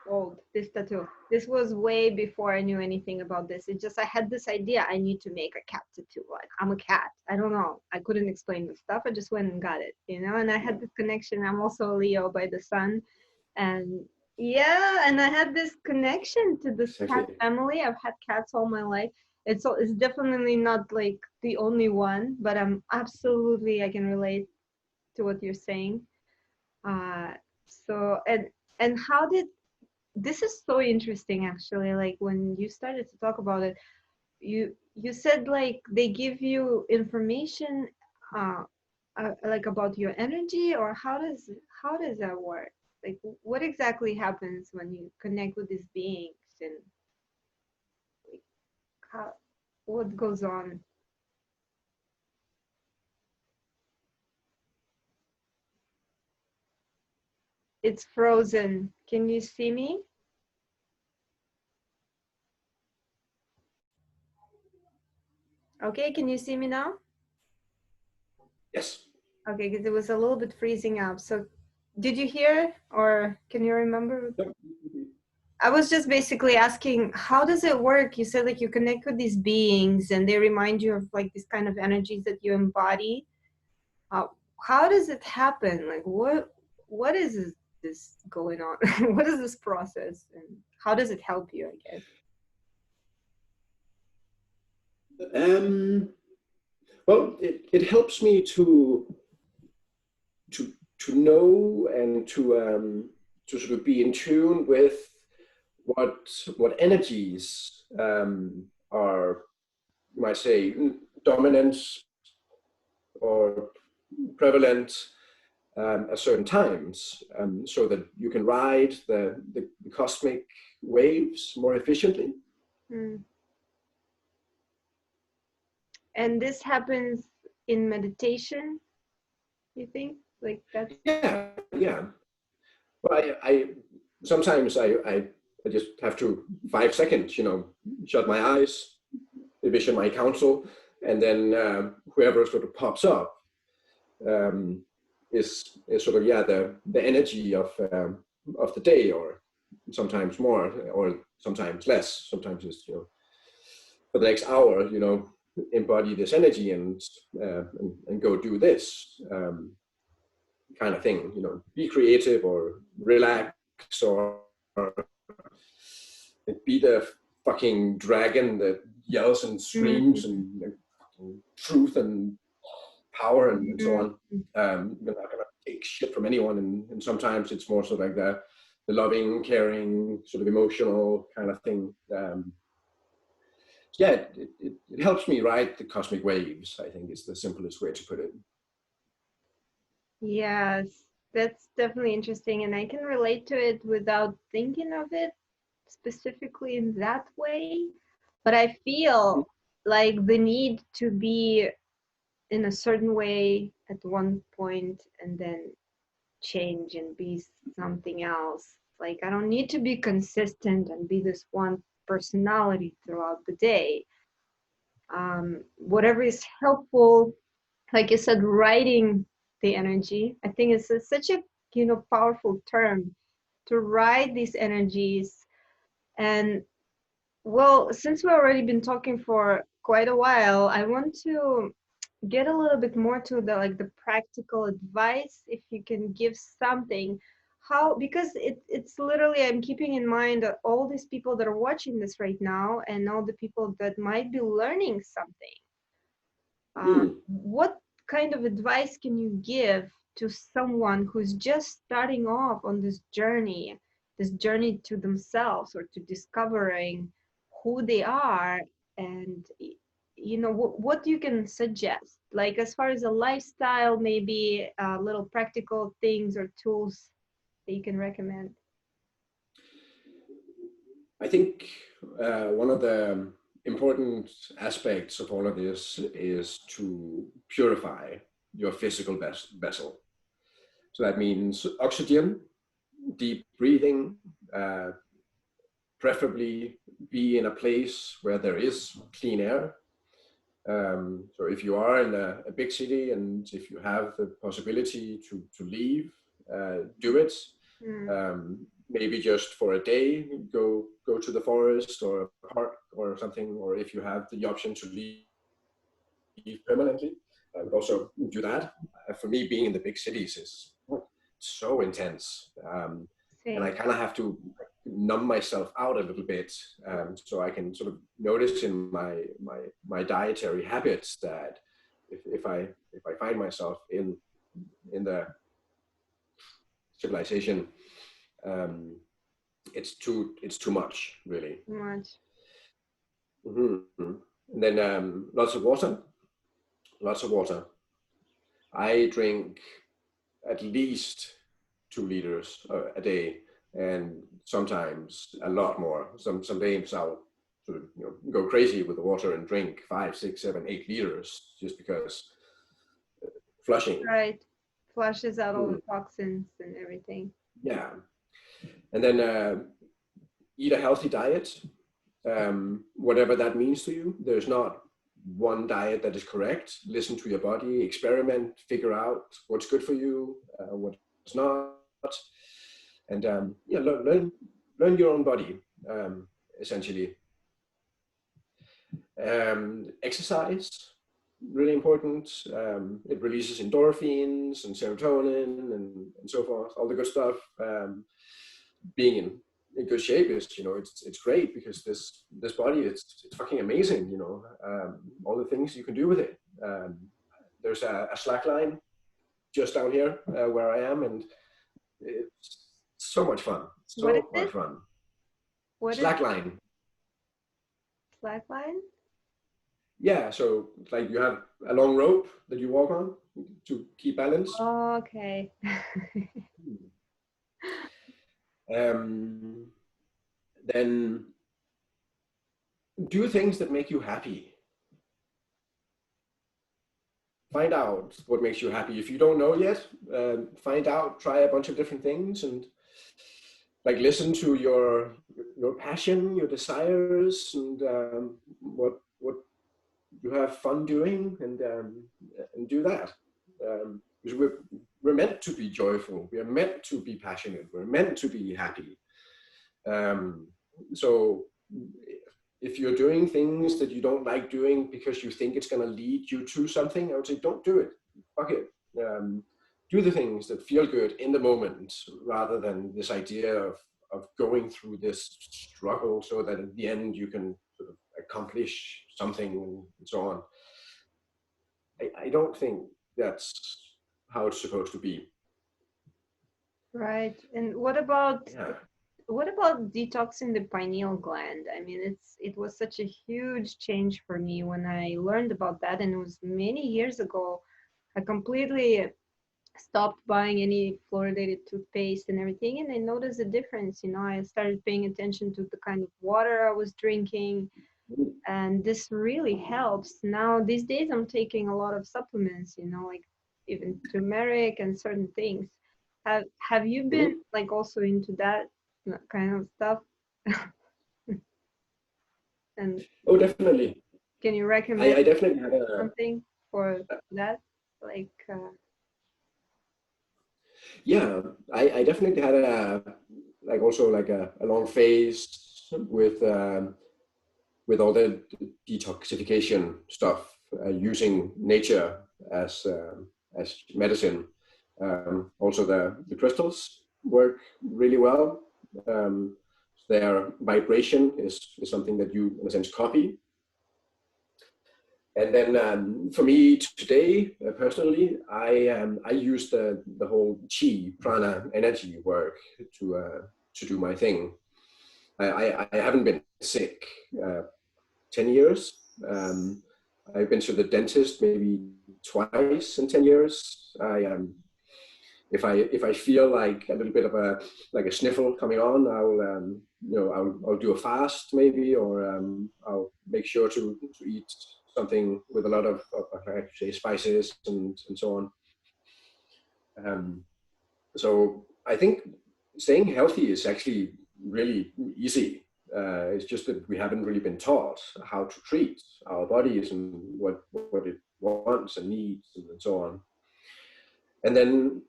old, this tattoo. This was way before I knew anything about this. It just, I had this idea, I need to make a cat tattoo. Like, I'm a cat. I don't know. I couldn't explain the stuff. I just went and got it, you know? And I had this connection. I'm also a Leo by the sun. And yeah, and I had this connection to this cat Exactly. family. I've had cats all my life. It's definitely not like the only one, but I'm absolutely, I can relate to what you're saying. Uh, so and how did this is so interesting actually. Like when you started to talk about it, you said like they give you information, uh, like about your energy, or how does that work? Like what exactly happens when you connect with these beings, and like how what goes on? It's frozen. Can you see me? Okay, can you see me now? Yes. Okay, because it was a little bit freezing up. So did you hear or can you remember? Yep. I was just basically asking, how does it work? You said like you connect with these beings and they remind you of like these kind of energies that you embody. Uh, how does it happen? Like what is this going on? What is this process and how does it help you, I guess? Um, well, it helps me to to know and to sort of be in tune with what energies are, you might say, dominant or prevalent at certain times, so that you can ride the cosmic waves more efficiently. Mm. And this happens in meditation, you think? Like that's Yeah, yeah. Well, I sometimes I just have to 5 seconds, you know, shut my eyes, envision my counsel, and then whoever sort of pops up um, is sort of, yeah, the energy of the day, or sometimes more, or sometimes less. Sometimes it's, you know, for the next hour, you know, embody this energy and go do this kind of thing. You know, be creative or relax or be the fucking dragon that yells and screams mm-hmm. and truth and power and so on. You're not gonna take shit from anyone, and sometimes it's more sort of like the loving, caring, sort of emotional kind of thing. Yeah, it helps me ride the cosmic waves, I think is the simplest way to put it. Yes, that's definitely interesting, and I can relate to it without thinking of it specifically in that way. But I feel like the need to be in a certain way at one point and then change and be something else. Like, I don't need to be consistent and be this one personality throughout the day. Whatever is helpful, like you said, writing the energy. I think it's such a powerful term to ride these energies. And well, since we've already been talking for quite a while, I want to get a little bit more to the like the practical advice, if you can give something. How, because it's literally, I'm keeping in mind that all these people that are watching this right now and all the people that might be learning something, Mm. what kind of advice can you give to someone who's just starting off on this journey to themselves or to discovering who they are? and you know, what you can suggest, like as far as a lifestyle, maybe little practical things or tools that you can recommend. I think one of the important aspects of all of this is to purify your physical vessel. So that means oxygen, deep breathing, uh, preferably be in a place where there is clean air. So if you are in a big city and if you have the possibility to leave, do it. Mm. Maybe just for a day, go to the forest or a park or something, or if you have the option to leave permanently, I would also do that. For me, being in the big cities is so intense, and I Same. kind of have to numb myself out a little bit, so I can sort of notice in my dietary habits that if I find myself in the civilization, um, it's too much, really. Too much. Mm-hmm. And then lots of water. I drink at least 2 liters a day, and sometimes a lot more. Some days I'll sort of go crazy with the water and drink 5, 6, 7, 8 liters just because flushing. Right. Flushes out all Mm, the toxins and everything. yeah, and then eat a healthy diet, whatever that means to you. There's not one diet that is correct. Listen to your body, experiment, figure out what's good for you, what's not, and yeah, learn your own body, essentially. Exercise, really important. It releases endorphins and serotonin and so forth, all the good stuff. Being in good shape is, it's great because this body, it's fucking amazing. All the things you can do with it. There's a slack line just down here where I am, and it's so much fun. What is So much it? fun. What is Slack line. slackline? Yeah, so like you have a long rope that you walk on to keep balance. Oh, okay. Um, then do things that make you happy. Find out what makes you happy. If you don't know yet, find out. Try a bunch of different things, and like listen to your passion, your desires, and what you have fun doing, and do that. Because we're meant to be joyful. We are meant to be passionate. We're meant to be happy. Um, so if you're doing things that you don't like doing because you think it's going to lead you to something, I would say don't do it. Fuck it. Do the things that feel good in the moment, rather than this idea of going through this struggle so that at the end you can sort of accomplish something and so on. I don't think that's how it's supposed to be. Right. And Yeah. what about detoxing the pineal gland? I mean, it was such a huge change for me when I learned about that, and it was many years ago. I completely stopped buying any fluoridated toothpaste and everything, and I noticed a difference. You know, I started paying attention to the kind of water I was drinking, and this really helps. Now these days I'm taking a lot of supplements, you know, like even turmeric and certain things. Have you been Mhm. like also into that kind of stuff? And Oh, definitely. can you I recommend definitely had a something for that? Like yeah. I definitely had a like also like a long phase with all the detoxification stuff, using nature as medicine. Also, the crystals work really well. Um, their vibration is something that you, in a sense, copy. And then for me today, personally, I use the whole chi prana energy work to do my thing. I haven't been sick 10 years. I've been to the dentist maybe twice in 10 years. If I feel like a little bit of a sniffle coming on, I'll do a fast maybe, or I'll make sure to eat something with a lot of I say spices and so on. So I think staying healthy is actually really easy. It's just that we haven't really been taught how to treat our bodies and what it wants and needs and so on. And then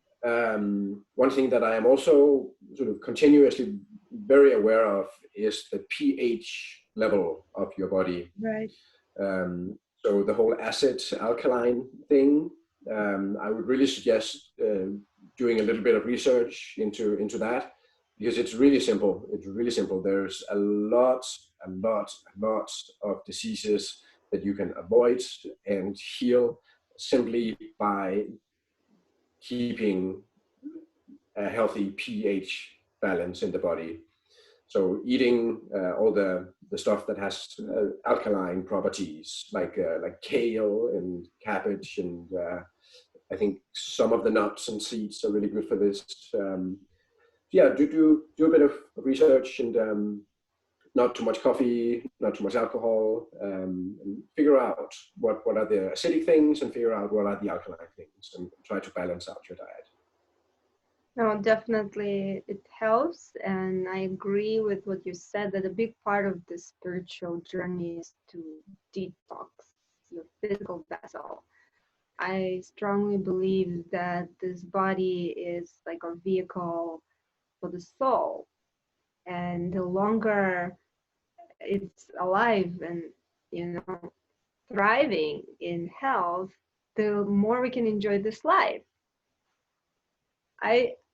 one thing that I am also sort of continuously very aware of is the pH level of your body. Right. So the whole acid alkaline thing, I would really suggest doing a little bit of research into that, because it's really simple. It's really simple. There's a lot of diseases that you can avoid and heal simply by keeping a healthy pH balance in the body. So eating all the stuff that has alkaline properties, like kale and cabbage, and I think some of the nuts and seeds are really good for this. Yeah, do a bit of research, and not too much coffee, not too much alcohol, and figure out what are the acidic things and figure out what are the alkaline things, and try to balance out your diet. No, definitely it helps. And I agree with what you said, that a big part of the spiritual journey is to detox your physical vessel. I strongly believe that this body is like a vehicle for the soul. And the longer it's alive and, thriving in health, the more we can enjoy this life.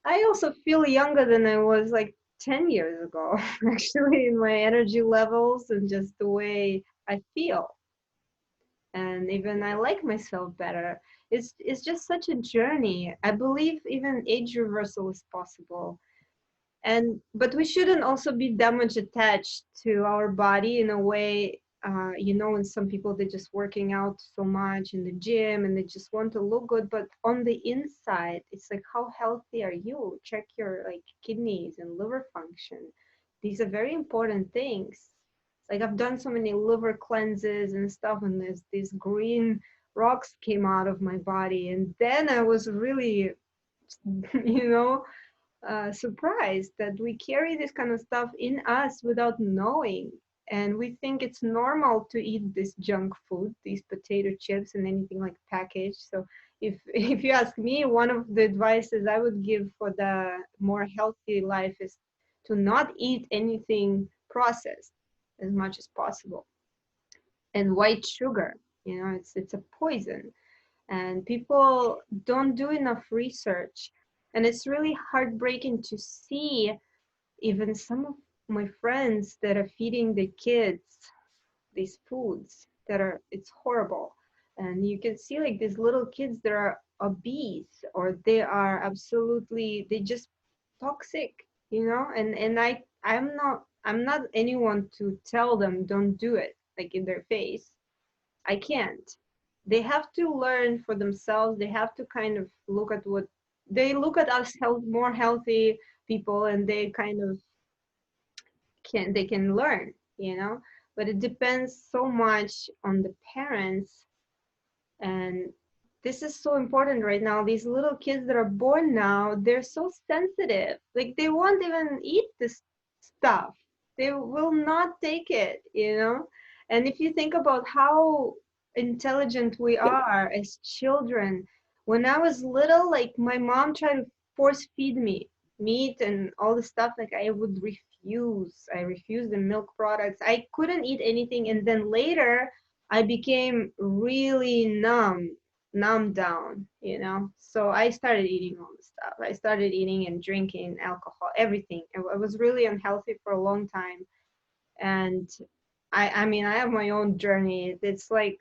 I also feel younger than I was like 10 years ago, actually, in my energy levels and just the way I feel. And even I like myself better. It's just such a journey. I believe even age reversal is possible. But we shouldn't also be that much attached to our body in a way, and some people, they're just working out so much in the gym and they just want to look good, but on the inside it's like, how healthy are you? Check your like kidneys and liver function. These are very important things. Like, I've done so many liver cleanses and stuff, and there's these green rocks came out of my body, and then I was really you know surprised that we carry this kind of stuff in us without knowing. And we think it's normal to eat this junk food, these potato chips and anything like packaged. So if you ask me, one of the advices I would give for the more healthy life is to not eat anything processed as much as possible. And white sugar, it's a poison, and people don't do enough research. And it's really heartbreaking to see even some of my friends that are feeding the kids these foods that are, it's horrible. And you can see like these little kids that are obese, or they are absolutely, they just toxic, and I'm not anyone to tell them don't do it like in their face. I can't. They have to learn for themselves. They have to kind of look at what they look at us more healthy people, and they kind of can learn. But it depends so much on the parents. And this is so important right now. These little kids that are born now, they're so sensitive. Like, they won't even eat this stuff. They will not take it. And if you think about how intelligent we are as children, when I was little, like, my mom tried to force feed me meat and all the stuff. Like, I would refuse. I refused the milk products. I couldn't eat anything. And then later, I became really numbed down. So I started eating all the stuff. I started eating and drinking alcohol, everything. I was really unhealthy for a long time. And I mean, I have my own journey. It's like,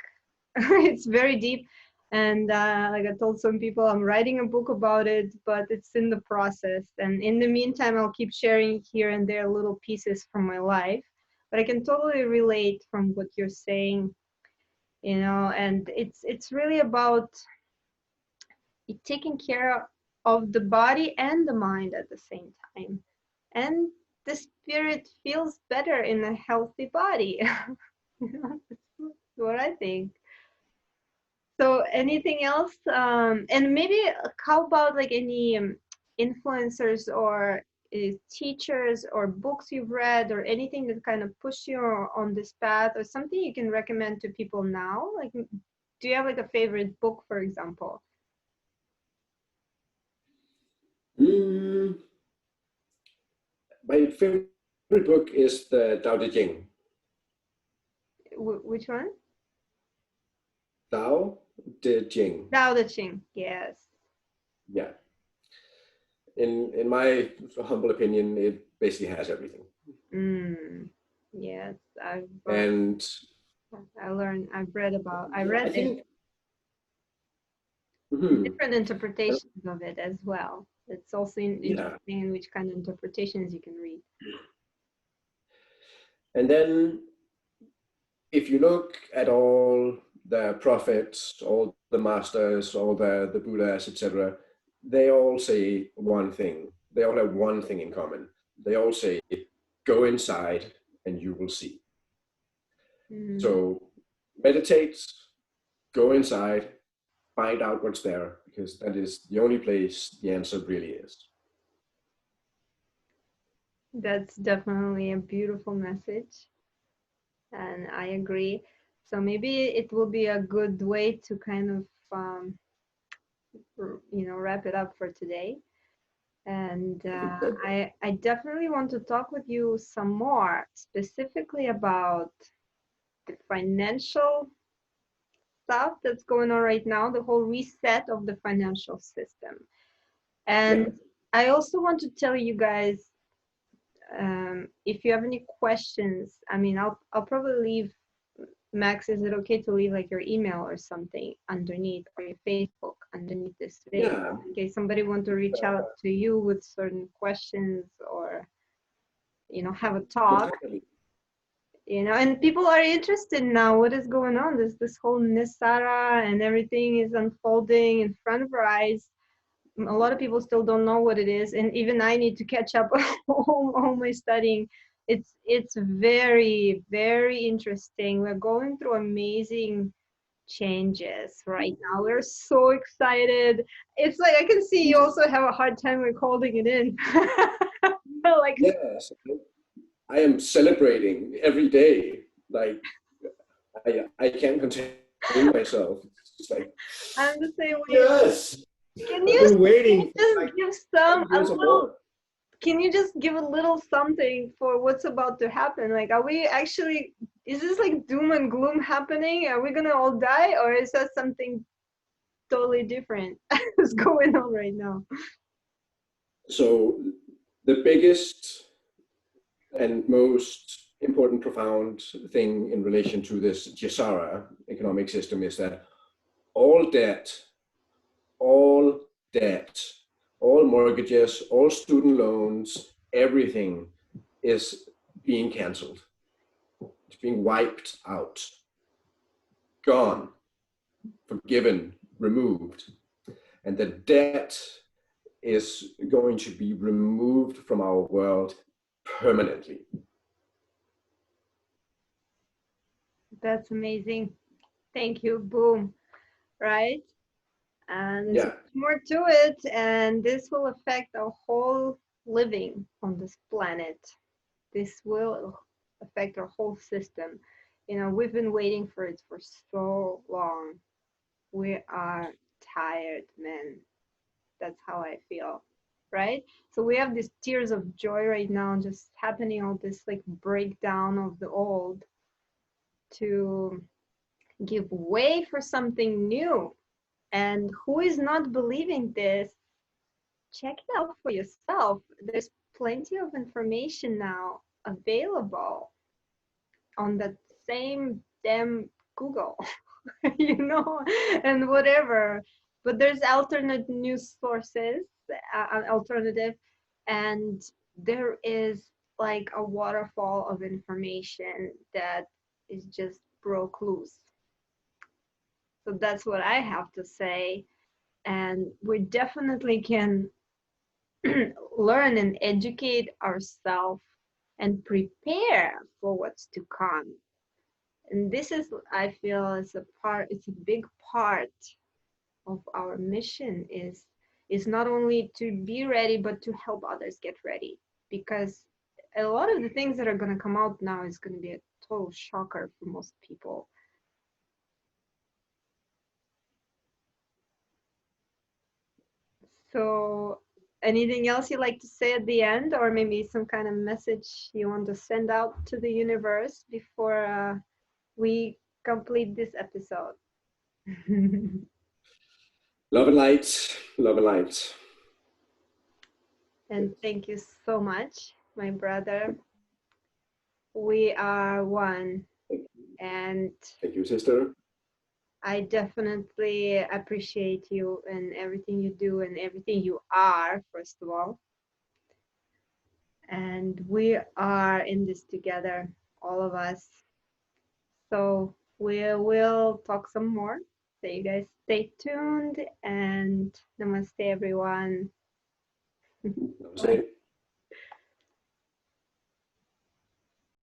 it's very deep. And like I told some people, I'm writing a book about it, but it's in the process. And in the meantime, I'll keep sharing here and there little pieces from my life. but I can totally relate from what you're saying, you know, and it's really about taking care of the body and the mind at the same time. And the spirit feels better in a healthy body. You know, that's what I think. So anything else? And maybe how about like any influencers or teachers or books you've read or anything that kind of push you on this path or something you can recommend to people now? Like, do you have like a favorite book, for example? Mm, my favorite book is the Daodejing. Which one? Dao De Jing. Daodejing. Yes. Yeah. In my humble opinion, it basically has everything. Mm, yes, And I've read about, I yeah, read I it, think mhm. different interpretations of it as well. It's also Yeah. interesting in which kind of interpretations you can read. And then if you look at all the prophets, all the masters, all the Buddhas, etc., they all say one thing. They all have one thing in common. They all say, go inside and you will see. Mm, So meditate, go inside, find out what's there, because that is the only place the answer really is. that's definitely a beautiful message, and I agree. So maybe it will be a good way to kind of, you know, wrap it up for today. And I definitely want to talk with you some more, specifically about the financial stuff that's going on right now, the whole reset of the financial system. Yeah. And I also want to tell you guys, if you have any questions, I mean, I'll probably leave. Max, is it okay to leave like your email or something underneath, or your Facebook underneath this video, Yeah. in case somebody want to reach out to you with certain questions, or you know, have a Most talk, definitely. you know, and people are interested now. What is going on? This whole GESARA and everything is unfolding in front of our eyes. A lot of people still don't know what it is, and even I need to catch up all my studying. It's very, very interesting. We're going through amazing changes right now. We're so excited. It's like I can see you also have a hard time with holding it in. Like, Yes. I am celebrating every day. Like I can't contain myself. It's just like, I'm the same way. yes, Can I've you, been can you waiting for just like give some 10 a years or little? more. Can you just give a little something for what's about to happen? Like, are we actually? Is this like doom and gloom happening? Are we gonna all die, or is that something totally different that's going on right now? So the biggest and most important, profound thing in relation to this GESARA economic system is that all debt, all debt, all mortgages, all student loans, everything is being cancelled. It's being wiped out, gone, forgiven, removed. And the debt is going to be removed from our world permanently. That's amazing. Thank you. Boom. Right. And there's Yeah, much more to it, and this will affect our whole living on this planet. This will affect our whole system. You know, we've been waiting for it for so long. We are tired, men. That's how I feel, right? So we have these tears of joy right now, just happening, all this like breakdown of the old to give way for something new. And who is not believing this, check it out for yourself. There's plenty of information now available on that same damn Google, you know, and whatever. But there's alternate news sources, alternative, and there is like a waterfall of information that is just broke loose. So that's what I have to say. And we definitely can learn and educate ourselves and prepare for what's to come. And this is, I feel, is a part, it's a big part of our mission is not only to be ready, but to help others get ready. Because a lot of the things that are going to come out now is going to be a total shocker for most people. So anything else you'd like to say at the end, or maybe some kind of message you want to send out to the universe before we complete this episode? Love and light, love and light. And thank you so much, my brother. We are one. And thank you, sister. I definitely appreciate you and everything you do and everything you are, first of all. And we are in this together, all of us. So we will talk some more. So you guys stay tuned and namaste, everyone. Namaste.